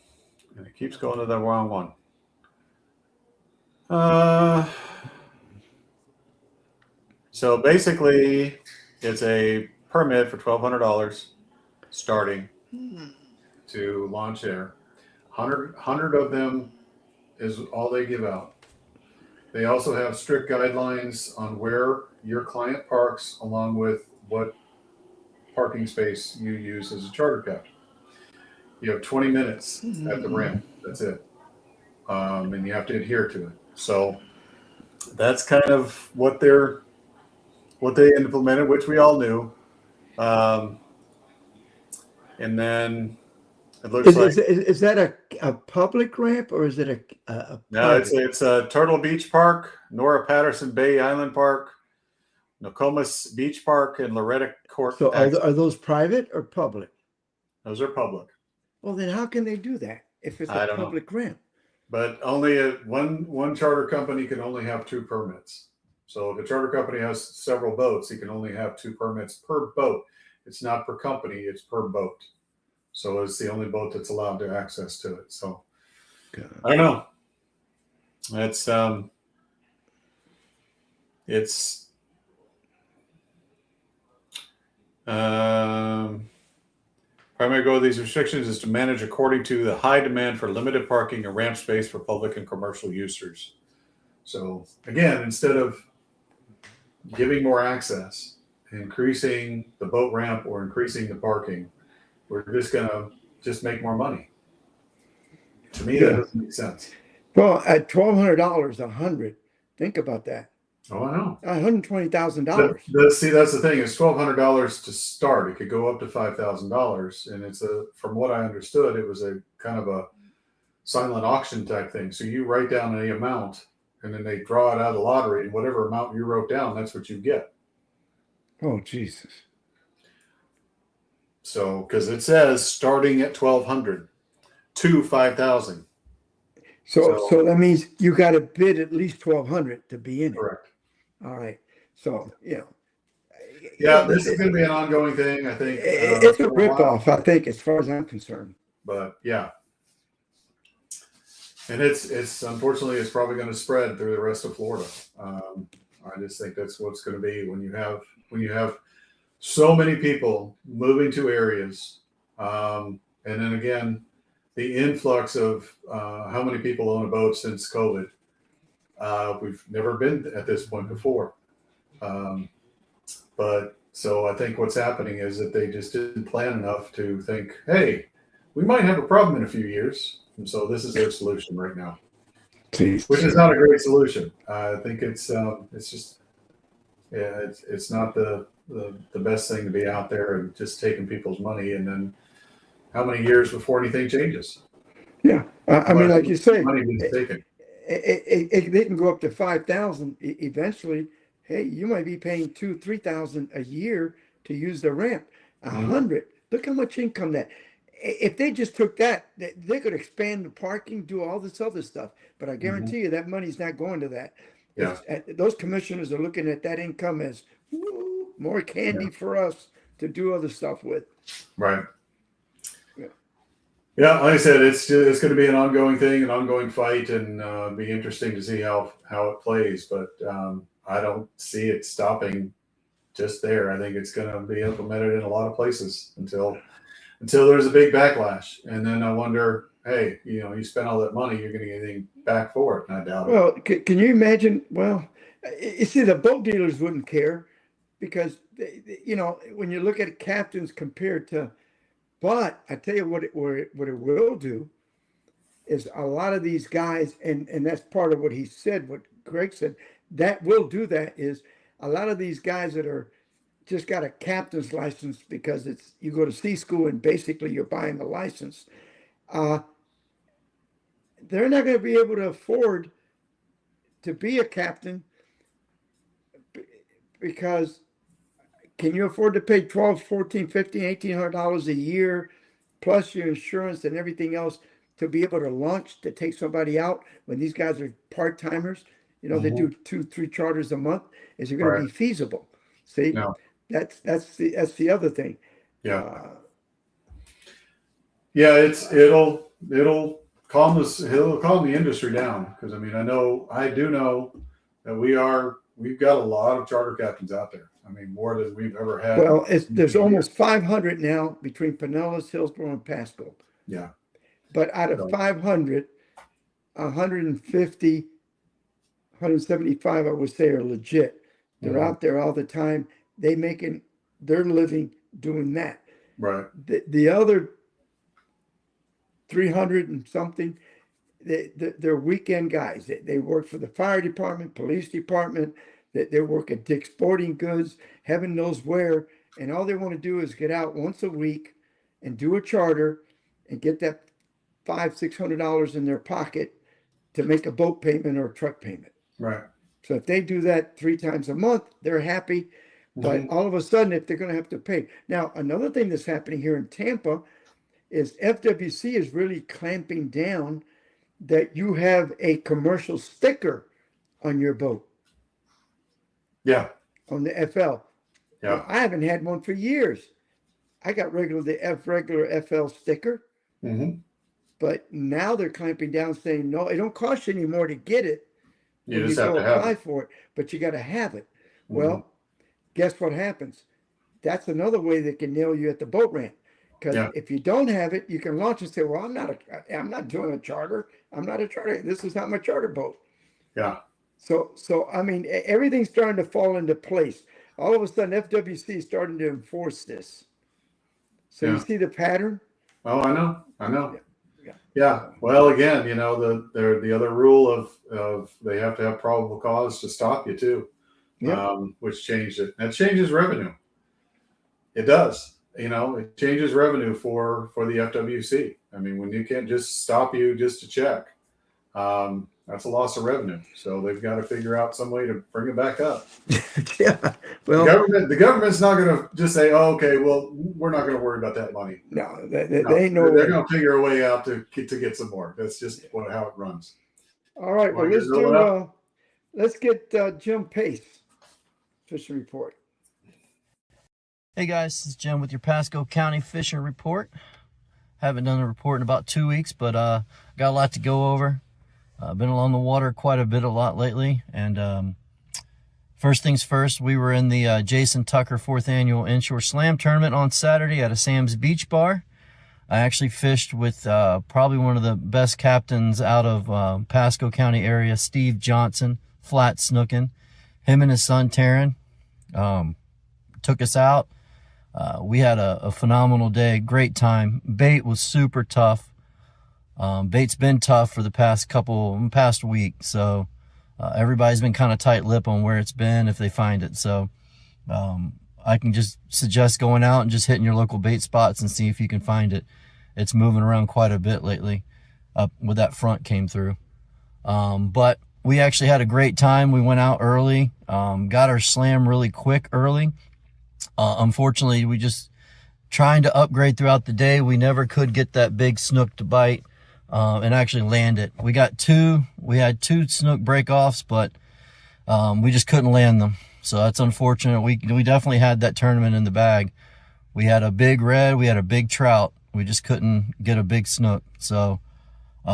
A: and it keeps going to the wrong one. So basically, it's a permit for $1,200 starting to launch there. 100 of them is all they give out. They also have strict guidelines on where your client parks, along with what parking space you use as a charter captain. You have 20 minutes at the ramp. That's it. And you have to adhere to it. So that's kind of what they implemented, which we all knew. And then it looks
B: is that a public ramp, or is it a
A: no? It's a Turtle Beach Park, Nora Patterson Bay Island Park, Nokomis Beach Park, and Loretta Court.
B: So are those private or public?
A: Those are public.
B: Well, then how can they do that if it's a public ramp?
A: But only one charter company can only have 2 permits. So if a charter company has several boats, he can only have 2 permits per boat. It's not per company, it's per boat. So it's the only boat that's allowed to access to it. So I don't know. It's primary goal of these restrictions is to manage according to the high demand for limited parking and ramp space for public and commercial users. So again, instead of giving more access, increasing the boat ramp or increasing the parking, we're just gonna make more money. To me, that doesn't make sense.
B: Well, at $1,200 a hundred, think about that.
A: Oh, I know.
B: $120,000.
A: See, that's the thing. It's $1,200 to start. It could go up to $5,000, and it's from what I understood, it was a kind of a silent auction type thing. So you write down any amount, and then they draw it out of the lottery, and whatever amount you wrote down, that's what you get.
B: Oh, Jesus.
A: So, because it says starting at 1,200 to 5,000.
B: So that means you got to bid at least 1,200 to be in it.
A: Correct.
B: All right. So,
A: Yeah, this is going to be an ongoing thing, I think.
B: It's a ripoff, I think, as far as I'm concerned.
A: But yeah, and it's unfortunately it's probably going to spread through the rest of Florida. I just think that's what's going to be when you have so many people moving to areas, and then again, the influx of how many people own a boat since COVID. We've never been at this point before. But so I think what's happening is that they just didn't plan enough to think, hey, we might have a problem in a few years. And so this is their solution right now,
B: Jeez.
A: which is not a great solution. I think it's just, yeah, it's not the best thing to be out there and just taking people's money. And then how many years before anything changes?
B: Yeah. I mean, like you say,
A: money being taken.
B: They can go up to 5,000 eventually. Hey, you might be paying 2,000-3,000 a year to use the ramp. 100. Look how much income that. If they just took that, they could expand the parking, do all this other stuff. But I guarantee you that money's not going to that.
A: Yeah.
B: Those commissioners are looking at that income as more candy for us to do other stuff with.
A: Right. Yeah, like I said, it's going to be an ongoing thing, an ongoing fight, and be interesting to see how it plays. But I don't see it stopping just there. I think it's going to be implemented in a lot of places until there's a big backlash, and then I wonder, hey, you spent all that money, you're going to get anything back for it? And I doubt it.
B: Well, can you imagine? Well, you see, the boat dealers wouldn't care because when you look at captains compared to. But I tell you what it will do is a lot of these guys, and that's part of what he said, what Greg said, that will do that is a lot of these guys that are just got a captain's license because you go to sea school and basically you're buying the license. They're not going to be able to afford to be a captain because can you afford to pay $1,200, $1,400, $1,500, $1,800 a year, plus your insurance and everything else to be able to launch to take somebody out when these guys are part timers? They do 2-3 charters a month. Is it going to be feasible? See,
A: No.
B: That's the other thing.
A: Yeah. Yeah, it'll calm the industry down because I do know that we've got a lot of charter captains out there. More than we've ever had.
B: Well, there's almost 500 now between Pinellas, Hillsborough, and Pasco.
A: Yeah.
B: But out of 500, 150, 175, I would say, are legit. They're out there all the time. They making their living doing that.
A: Right.
B: The other 300 and something, they're weekend guys. They work for the fire department, police department. They work at Dick's Sporting Goods, heaven knows where, and all they want to do is get out once a week and do a charter and get that $500-$600 in their pocket to make a boat payment or a truck payment.
A: Right.
B: So if they do that 3 times a month, they're happy. But all of a sudden, if they're going to have to pay. Now, another thing that's happening here in Tampa is FWC is really clamping down that you have a commercial sticker on your boat.
A: Yeah.
B: on the FL.
A: Yeah.
B: Well, I haven't had one for years. I got regular FL sticker,
A: Mm-hmm.
B: but now they're clamping down saying, no, it don't cost you any more to get it
A: You
B: when
A: just
B: you
A: have
B: go
A: to have
B: apply
A: it.
B: for it, but you got to have it.
A: Mhm.
B: Well, guess what happens? That's another way they can nail you at the boat ramp. Because
A: Yeah.
B: if you don't have it, you can launch and say, well, I'm not doing a charter. I'm not a charter. This is not my charter boat.
A: Yeah.
B: So I mean, everything's starting to fall into place. All of a sudden, FWC is starting to enforce this. So you
A: Yeah.
B: see the pattern?
A: Oh, I know. I know.
B: Yeah.
A: Yeah. Well, again, you know, the other rule of they have to have probable cause to stop you too,
B: Yeah.
A: which changed it. That changes revenue. It does. You know, it changes revenue for the FWC. I mean, when you can't just stop you just to check, that's a loss of revenue. So they've got to figure out some way to bring it back up.
B: Yeah. Well,
A: The government's not going to just say, "Oh, okay, well, we're not going to worry about that money."
B: no,
A: No,
B: they ain't no
A: they're
B: way.
A: going to figure a way out to get some more. That's just how it runs.
B: All right. Well,
A: Wanna get rolling up?
B: let's get Jim Pace fishing report.
E: Hey guys, this is Jim with your Pasco County Fishing Report. Haven't done a report in about 2 weeks, but got a lot to go over. Been along the water quite a lot lately. And first things first, we were in the Jason Tucker 4th Annual Inshore Slam Tournament on Saturday at a Sam's Beach Bar. I actually fished with probably one of the best captains out of Pasco County area, Steve Johnson, flat snooking. Him and his son, Taryn, took us out. We had a phenomenal day, great time. Bait was super tough. Bait's been tough for the past week, so everybody's been kind of tight-lipped on where it's been if they find it. So I can just suggest going out and just hitting your local bait spots and see if you can find it. It's moving around quite a bit lately up with that front came through. But we actually had a great time. We went out early, got our slam really quick early. Unfortunately, we just trying to upgrade throughout the day. We never could get that big snook to bite and actually land it. We had two snook break-offs, but we just couldn't land them. So that's unfortunate. We definitely had that tournament in the bag. We had a big red, we had a big trout. We just couldn't get a big snook. So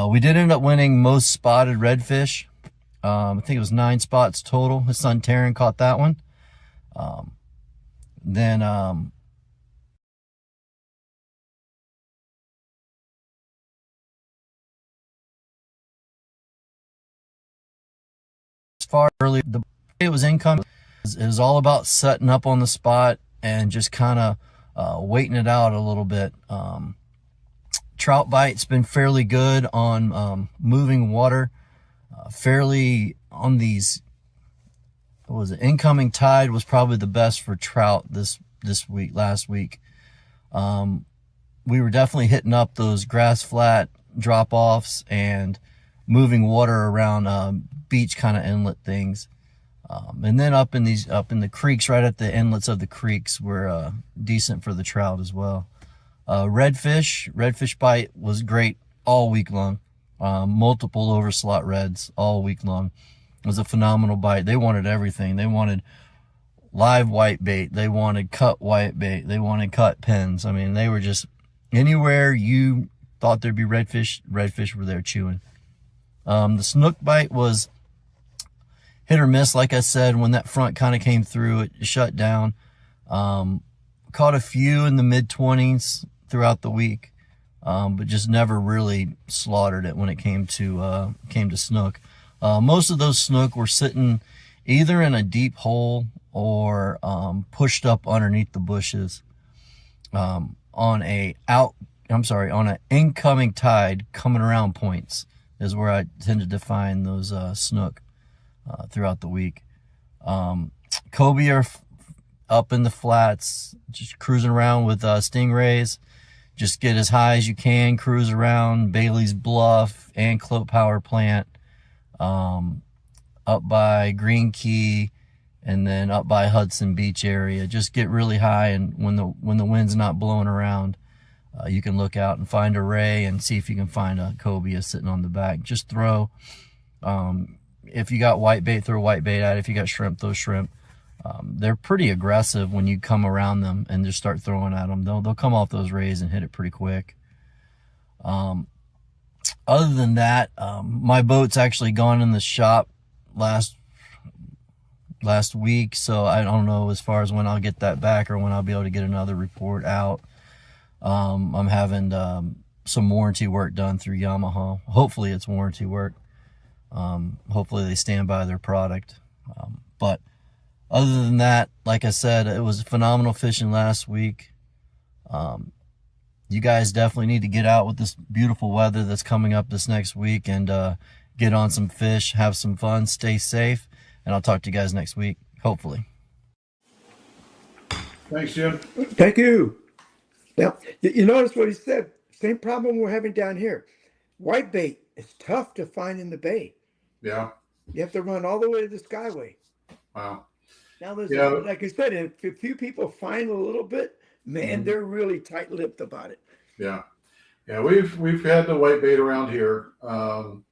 E: we did end up winning most spotted redfish. I think it was 9 spots total. His son Taryn caught that one. Then as far early the it was incoming, it was all about setting up on the spot and just kind of waiting it out a little bit. Trout bite's been fairly good on moving water, fairly on these. What was it? Incoming tide was probably the best for trout last week. We were definitely hitting up those grass flat drop offs and moving water around beach kind of inlet things. And then up in the creeks, right at the inlets of the creeks were decent for the trout as well. Redfish bite was great all week long. Multiple overslot reds all week long. It was a phenomenal bite. They wanted everything. They wanted live white bait. They wanted cut white bait. They wanted cut pins. I mean, they were just anywhere you thought there'd be redfish were there chewing. The snook bite was hit or miss. Like I said, when that front kind of came through, it shut down. Caught a few in the mid-20s throughout the week, but just never really slaughtered it when it came to snook. Most of those snook were sitting either in a deep hole or pushed up underneath the bushes on an incoming tide coming around points is where I tended to find those snook throughout the week. Cobia up in the flats, just cruising around with stingrays. Just get as high as you can, cruise around Bailey's Bluff, Anclote Power Plant, up by Green Key, and then up by Hudson Beach area. Just get really high, and when the wind's not blowing around, you can look out and find a ray and see if you can find a cobia sitting on the back. Just throw, if you got white bait, throw white bait at it. If you got shrimp, throw shrimp. They're pretty aggressive when you come around them and just start throwing at them. They'll come off those rays and hit it pretty quick. Other than that, my boat's actually gone in the shop last week, so I don't know as far as when I'll get that back or when I'll be able to get another report out. I'm having some warranty work done through Yamaha. Hopefully it's warranty work. Hopefully they stand by their product. But other than that, like I said, it was phenomenal fishing last week. You guys definitely need to get out with this beautiful weather that's coming up this next week and get on some fish, have some fun, stay safe, and I'll talk to you guys next week, hopefully.
A: Thanks, Jim.
B: Thank you. Now, you notice what he said? Same problem we're having down here. Whitebait is tough to find in the bay.
A: Yeah.
B: You have to run all the way to the Skyway.
A: Wow.
B: Now, there's,
A: Yeah.
B: like I said, if a few people find a little bit, man,
A: Mhm.
B: they're really tight-lipped about it.
A: Yeah. Yeah. We've had the white bait around here.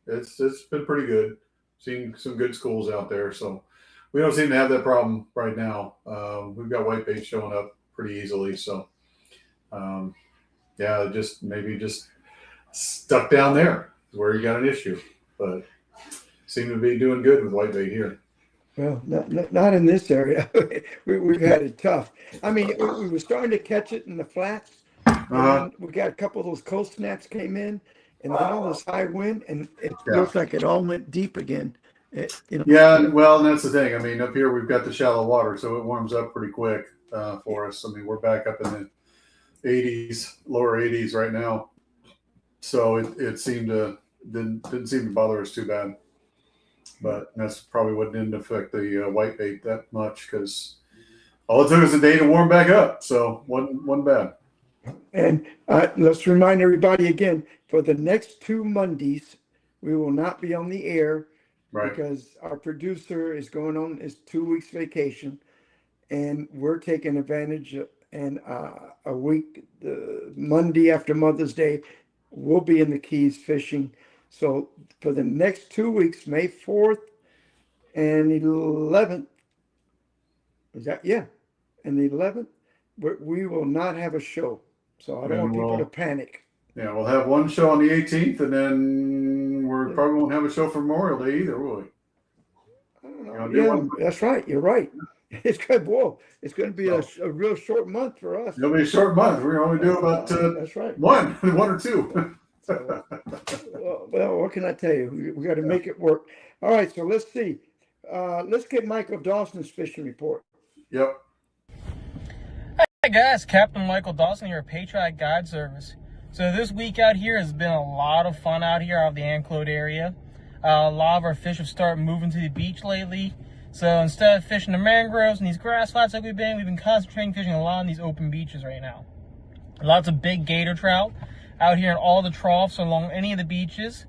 A: It's been pretty good. Seen some good schools out there. So we don't seem to have that problem right now. We've got white bait showing up pretty easily. So, yeah, maybe just stuck down there is where you got an issue, but seem to be doing good with white bait here.
B: Well, not in this area. We've had it tough. I mean, we were starting to catch it in the flats.
A: Uh-huh.
B: And we got a couple of those cold snaps came in, and then all this high wind, and it
A: Yeah.
B: looks like it all went deep again.
A: Yeah, well, and that's the thing. I mean, up here we've got the shallow water, so it warms up pretty quick for us. I mean, we're back up in the 80s, lower 80s right now. So it seemed to didn't seem to bother us too bad. But that's probably what didn't affect the white bait that much because all it took was a day to warm back up. So one bad.
B: And let's remind everybody again, for the next 2 Mondays, we will not be on the air
A: Right.
B: because our producer is going on his 2 weeks vacation, and we're taking advantage of, and a week, the Monday after Mother's Day, we'll be in the Keys fishing. So for the next 2 weeks, May 4th and 11th, is that, yeah, and the 11th, we will not have a show. So I don't want people to panic.
A: Yeah, we'll have one show on the 18th, and then we probably won't have a show for Memorial Day either, will we?
B: I don't know.
A: I'll do
B: Yeah,
A: one.
B: that's right. You're right. It's good. Whoa, it's going to be a real short month for us.
A: It'll be a short month. We only do about
B: That's right.
A: one or two.
B: So, well, what can I tell you? We got to make it work. All right, so let's see. Let's get Michael Dawson's fishing report.
A: Yep.
F: Hi guys, Captain Michael Dawson here at Patriot Guide Service. So this week out here has been a lot of fun out here out of the Anclote area. A lot of our fish have started moving to the beach lately. So instead of fishing the mangroves and these grass flats like we've been concentrating fishing a lot on these open beaches right now. Lots of big gator trout out here in all the troughs along any of the beaches.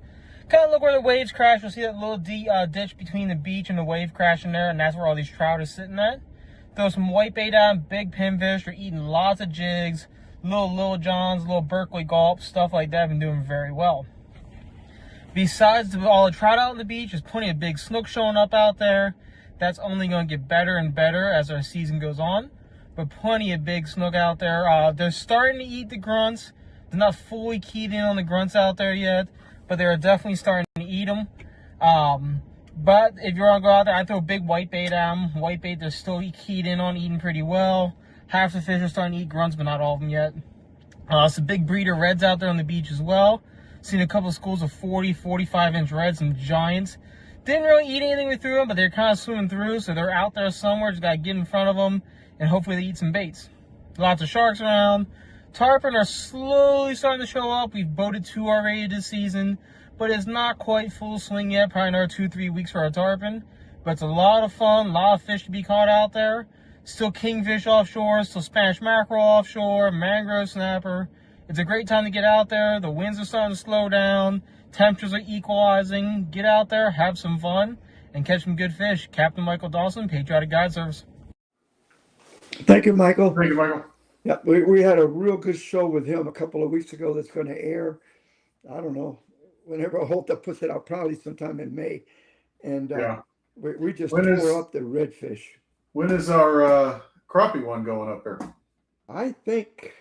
F: Kind of look where the waves crash. You'll see that little ditch between the beach and the wave crashing there, and that's where all these trout are sitting at. Throw some whitebait down, big pinfish. They're eating lots of jigs, little johns, little Berkeley gulps, stuff like that. Been doing very well. Besides all the trout out on the beach, there's plenty of big snook showing up out there. That's only going to get better and better as our season goes on. But plenty of big snook out there. They're starting to eat the grunts. They're not fully keyed in on the grunts out there yet, but they're definitely starting to eat them. But if you're going to go out there, I throw big whitebait at them. Whitebait, they're still keyed in on, eating pretty well. Half the fish are starting to eat grunts, but not all of them yet. Some big breeder reds out there on the beach as well. Seen a couple of schools of 40, 45-inch reds, some giants. Didn't really eat anything we threw them, but they're kind of swimming through, so they're out there somewhere. Just got to get in front of them, and hopefully they eat some baits. Lots of sharks around. Tarpon are slowly starting to show up. We've boated 2 already this season, but it's not quite full swing yet. Probably another 2-3 weeks for our tarpon. But it's a lot of fun, a lot of fish to be caught out there. Still kingfish offshore, still Spanish mackerel offshore, mangrove snapper. It's a great time to get out there. The winds are starting to slow down. Temperatures are equalizing. Get out there, have some fun, and catch some good fish. Captain Michael Dawson, Patriotic Guide Service.
B: Thank you, Michael.
A: Thank you, Michael.
B: Yeah, we had a real good show with him a couple of weeks ago that's going to air, I don't know, whenever Holta puts it out, probably sometime in May. And
A: Yeah.
B: we just
A: When
B: tore
A: is-
B: up the redfish.
A: When is our crappie one going up there?
B: I think,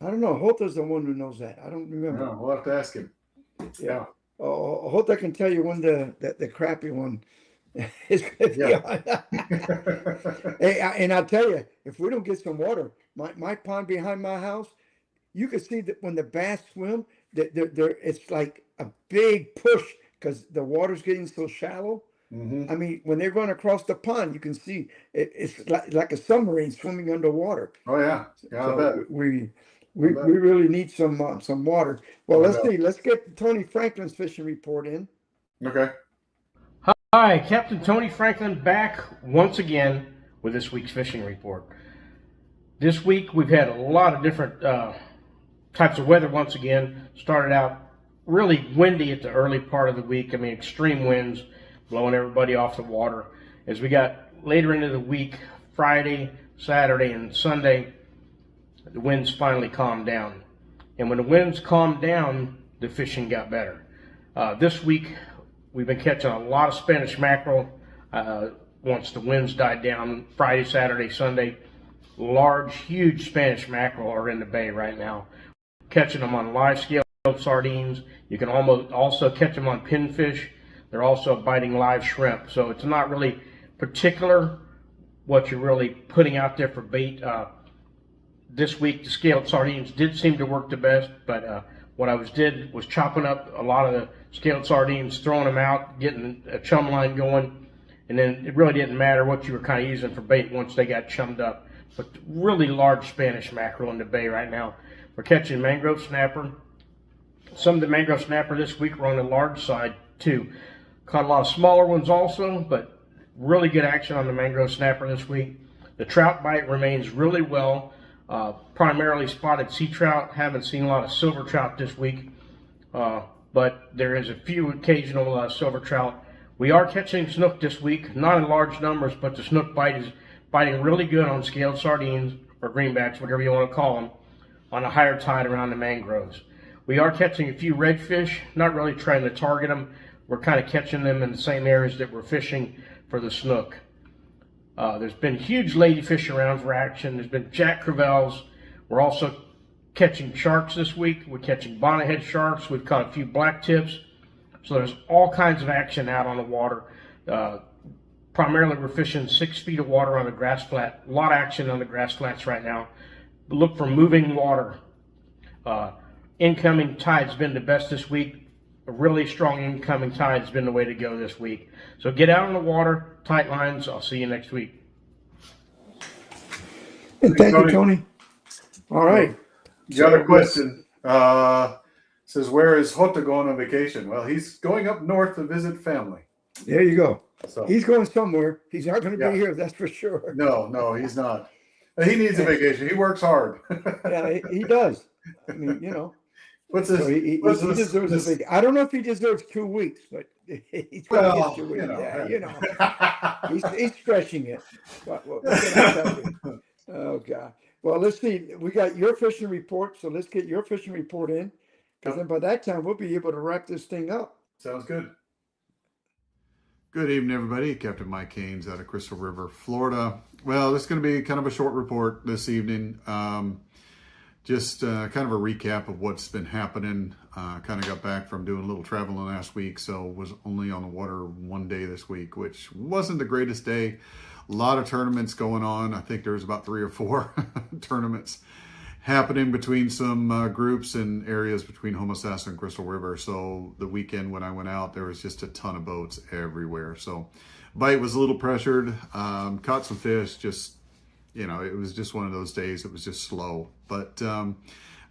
B: I don't know. Holta's the one who knows that. I don't remember.
A: No, we'll have to ask him.
B: Yeah. Oh, Holta can tell you when the crappy one is going to be
A: Yeah.
B: on. Hey, and I'll tell you, if we don't get some water, my pond behind my house, you can see that when the bass swim, that it's like a big push because the water's getting so shallow.
A: Mhm.
B: I mean, when they run across the pond, you can see it's like a submarine swimming underwater.
A: Oh yeah, yeah, I
B: So
A: bet.
B: we
A: bet.
B: really need some water. Well,
A: I
B: let's
A: know.
B: see. Let's get Tony Franklin's fishing report in.
A: Okay.
G: Hi, Captain Tony Franklin back once again with this week's fishing report. This week we've had a lot of different types of weather once again. Started out really windy at the early part of the week. I mean, extreme winds blowing everybody off the water. As we got later into the week, Friday, Saturday, and Sunday, the winds finally calmed down. And when the winds calmed down, the fishing got better. This week, we've been catching a lot of Spanish mackerel once the winds died down. Friday, Saturday, Sunday, large, huge Spanish mackerel are in the bay right now. Catching them on live scale sardines. You can also catch them on pinfish. They're also biting live shrimp. So it's not really particular what you're really putting out there for bait. This week, the scaled sardines did seem to work the best, but what I did was chopping up a lot of the scaled sardines, throwing them out, getting a chum line going, and then it really didn't matter what you were kind of using for bait once they got chummed up. But really large Spanish mackerel in the bay right now. We're catching mangrove snapper. Some of the mangrove snapper this week were on the large side too. Caught a lot of smaller ones also, but really good action on the mangrove snapper this week. The trout bite remains really well. Primarily spotted sea trout. Haven't seen a lot of silver trout this week, but there is a few occasional silver trout. We are catching snook this week, not in large numbers, but the snook bite is biting really good on scaled sardines or greenbacks, whatever you want to call them, on a higher tide around the mangroves. We are catching a few redfish, not really trying to target them. We're kind of catching them in the same areas that we're fishing for the snook. There's been huge ladyfish around for action. There's been jack crevalles. We're also catching sharks this week. We're catching bonnethead sharks. We've caught a few black tips. So there's all kinds of action out on the water. Primarily we're fishing 6 feet of water on the grass flat. A lot of action on the grass flats right now. Look for moving water. Incoming tide's been the best this week. A really strong incoming tide's been the way to go this week. So get out on the water, tight lines. I'll see you next week.
B: And thank you, Tony. All right.
A: Got a question. Says, where is Jota going on vacation? Well, he's going up north to visit family.
B: There you go.
A: So
B: He's going somewhere. He's not going to
A: Yeah.
B: be here, that's for sure.
A: no, he's not. He needs a vacation. He works hard.
B: Yeah, he does. I mean, you know,
A: What's
B: so
A: this?
B: he
A: what's this-
B: deserves
A: this-
B: a big. I don't know if he deserves 2 weeks, but he's going to
A: Well,
B: get 2 weeks. Yeah, you know,
A: know.
B: he's stretching it. What can I tell you? Oh God. Well, let's see. We got your fishing report, so let's get your fishing report in, because then by that time we'll be able to wrap this thing up.
A: Sounds good. Good evening, everybody. Captain Mike Haynes out of Crystal River, Florida. Well, this is going to be kind of a short report this evening. Just kind of a recap of what's been happening. Kind of got back from doing a little traveling last week, so was only on the water one day this week, which wasn't the greatest day. A lot of tournaments going on. I think there was about 3 or 4 tournaments happening between some groups and areas between Homosassa and Crystal River. So the weekend when I went out, there was just a ton of boats everywhere. So bite was a little pressured. Caught some fish. Just, you know, it was just one of those days. It was just slow. But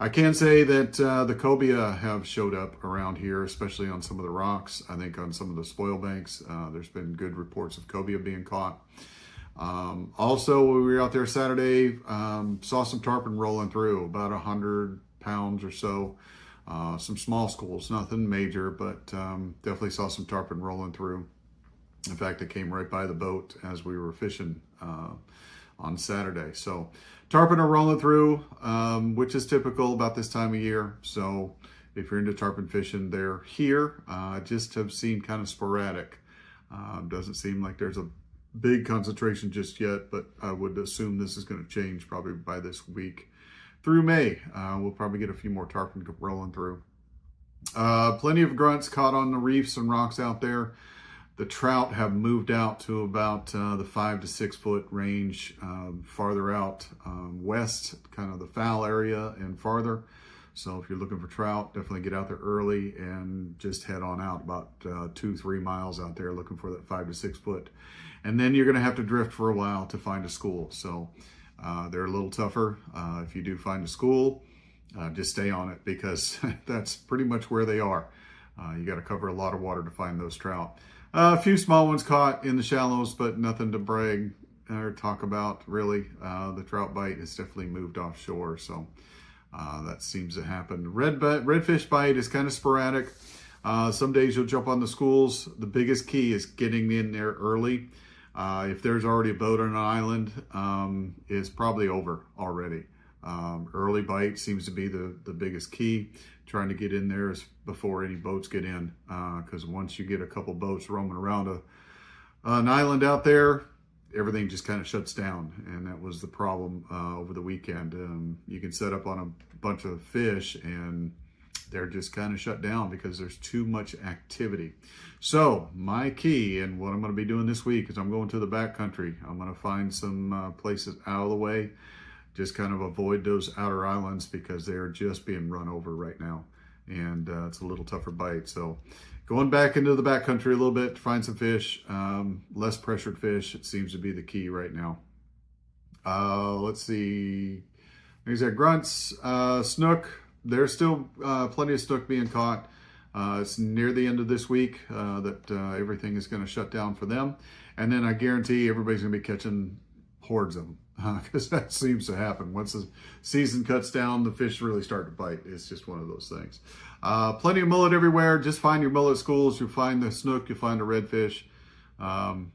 A: I can say that the cobia have showed up around here, especially on some of the rocks. I think on some of the spoil banks, there's been good reports of cobia being caught. Also, when we were out there Saturday, saw some tarpon rolling through, about 100 pounds or so. Some small schools, nothing major, but definitely saw some tarpon rolling through. In fact, it came right by the boat as we were fishing on Saturday. So tarpon are rolling through, which is typical about this time of year. So if you're into tarpon fishing, they're here. Just have seen kind of sporadic. Doesn't seem like there's a big concentration just yet, but I would assume this is going to change probably by this week through May. We'll probably get a few more tarpon rolling through. Plenty of grunts caught on the reefs and rocks out there. The trout have moved out to about the 5 to 6 foot range, farther out west, kind of the foul area and farther. So if you're looking for trout, definitely get out there early and just head on out about 2-3 miles out there looking for that 5 to 6 foot. And then you're going to have to drift for a while to find a school. So they're a little tougher. If you do find a school, just stay on it, because that's pretty much where they are. You got to cover a lot of water to find those trout. A few small ones caught in the shallows, but nothing to brag or talk about really. The trout bite has definitely moved offshore, so that seems to happen. Redfish bite is kind of sporadic. Some days you'll jump on the schools. The biggest key is getting in there early. If there's already a boat on an island, it's probably over already. Early bite seems to be the biggest key. Trying to get in there before any boats get in, because once you get a couple boats roaming around an island out there, everything just kind of shuts down. And that was the problem over the weekend. You can set up on a bunch of fish and they're just kind of shut down because there's too much activity. So my key, and what I'm going to be doing this week, is I'm going to the backcountry. I'm going to find some places out of the way. Just kind of avoid those outer islands because they are just being run over right now. And it's a little tougher bite. So going back into the backcountry a little bit to find some fish, less pressured fish, it seems to be the key right now. Let's see. There's that grunts, snook. There's still plenty of snook being caught. It's near the end of this week that everything is going to shut down for them. And then I guarantee everybody's going to be catching hordes of them. Because that seems to happen. Once the season cuts down, the fish really start to bite. It's just one of those things. Plenty of mullet everywhere. Just find your mullet schools. You'll find the snook. You'll find the redfish. And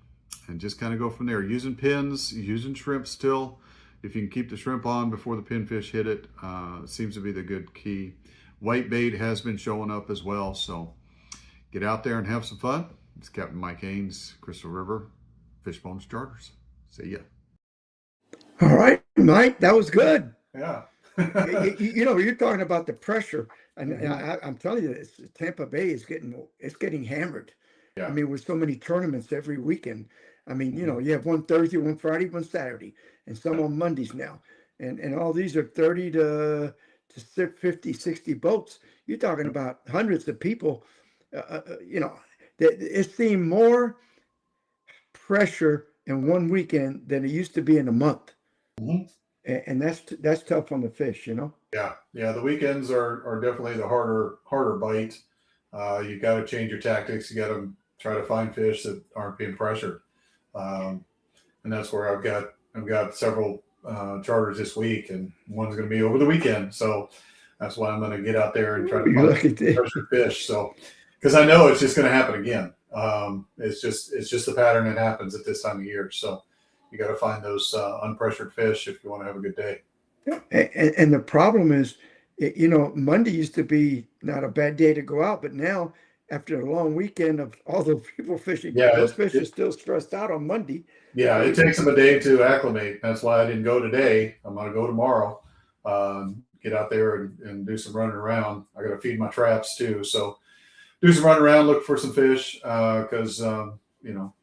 A: just kind of go from there. Using pins, using shrimp still. If you can keep the shrimp on before the pinfish hit it, seems to be the good key. White bait has been showing up as well. So get out there and have some fun. It's Captain Mike Haynes, Crystal River, Fishbones Charters. See ya.
B: All right, Mike, that was good.
A: Yeah.
B: You're talking about the pressure, and I'm telling you, Tampa Bay is getting hammered.
A: Yeah.
B: I mean, with so many tournaments every weekend. I mean, you have one Thursday, one Friday, one Saturday, and some on Mondays now, and all these are 30 to 50, 60 boats. You're talking about hundreds of people. It's seeing more pressure in one weekend than it used to be in a month.
A: Mm-hmm.
B: And that's tough on the fish,
A: Yeah. The weekends are definitely the harder bite. You got to change your tactics. You got to try to find fish that aren't being pressured, and that's where I've got several charters this week, and one's going to be over the weekend. So that's why I'm going to get out there and try to find pressured fish. So because I know it's just going to happen again. It's just the pattern that happens at this time of year. So you got to find those unpressured fish if you want to have a good day.
B: And the problem is, Monday used to be not a bad day to go out, but now after a long weekend of all the people fishing, those fish are still stressed out on Monday.
A: Yeah, it takes them a day to acclimate. That's why I didn't go today. I'm going to go tomorrow. Get out there and do some running around. I got to feed my traps too. So do some running around, look for some fish because,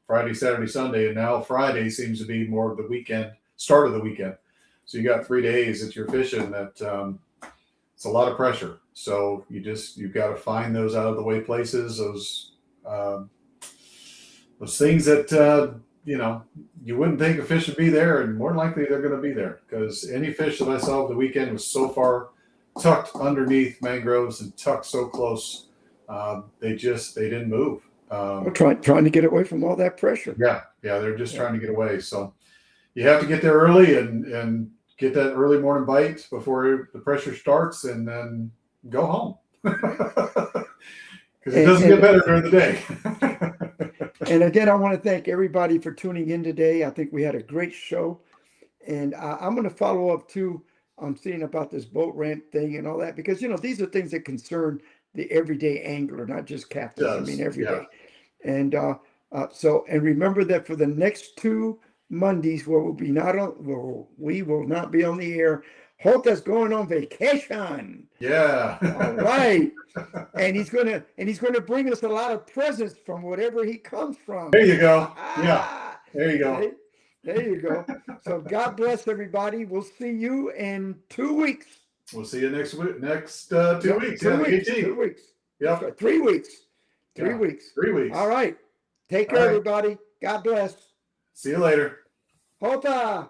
A: Friday, Saturday, Sunday, and now Friday seems to be more of the weekend, start of the weekend. So you got 3 days that you're fishing that it's a lot of pressure. So you've got to find those out of the way places, those things that, you wouldn't think a fish would be there, and more than likely they're going to be there because any fish that I saw over the weekend was so far tucked underneath mangroves and tucked so close. They didn't move.
B: Trying to get away from all that pressure.
A: Yeah, they're just trying to get away. So you have to get there early and get that early morning bite before the pressure starts, and then go home because it doesn't get better during the day.
B: And again, I want to thank everybody for tuning in today. I think we had a great show, and I'm going to follow up too on seeing about this boat ramp thing and all that because these are things that concern the everyday angler, not just captains. I mean, every day. And So, and remember that for the next 2 Mondays, where we will not be on the air. Holta's going on vacation.
A: Yeah.
B: All right. And he's gonna bring us a lot of presents from wherever he comes from.
A: There you go. Yeah.
B: Ah,
A: There you go.
B: okay. There you go. So God bless everybody. We'll see you in 2 weeks.
A: We'll see you next week. Next 2 weeks. Yeah,
B: 2 weeks.
A: 18th.
B: 2 weeks.
A: Yep.
B: That's right, 3 weeks. 3
A: Yeah.
B: weeks.
A: 3 weeks.
B: All right. Take
A: All
B: care,
A: right.
B: everybody. God bless.
A: See you later.
B: Holta.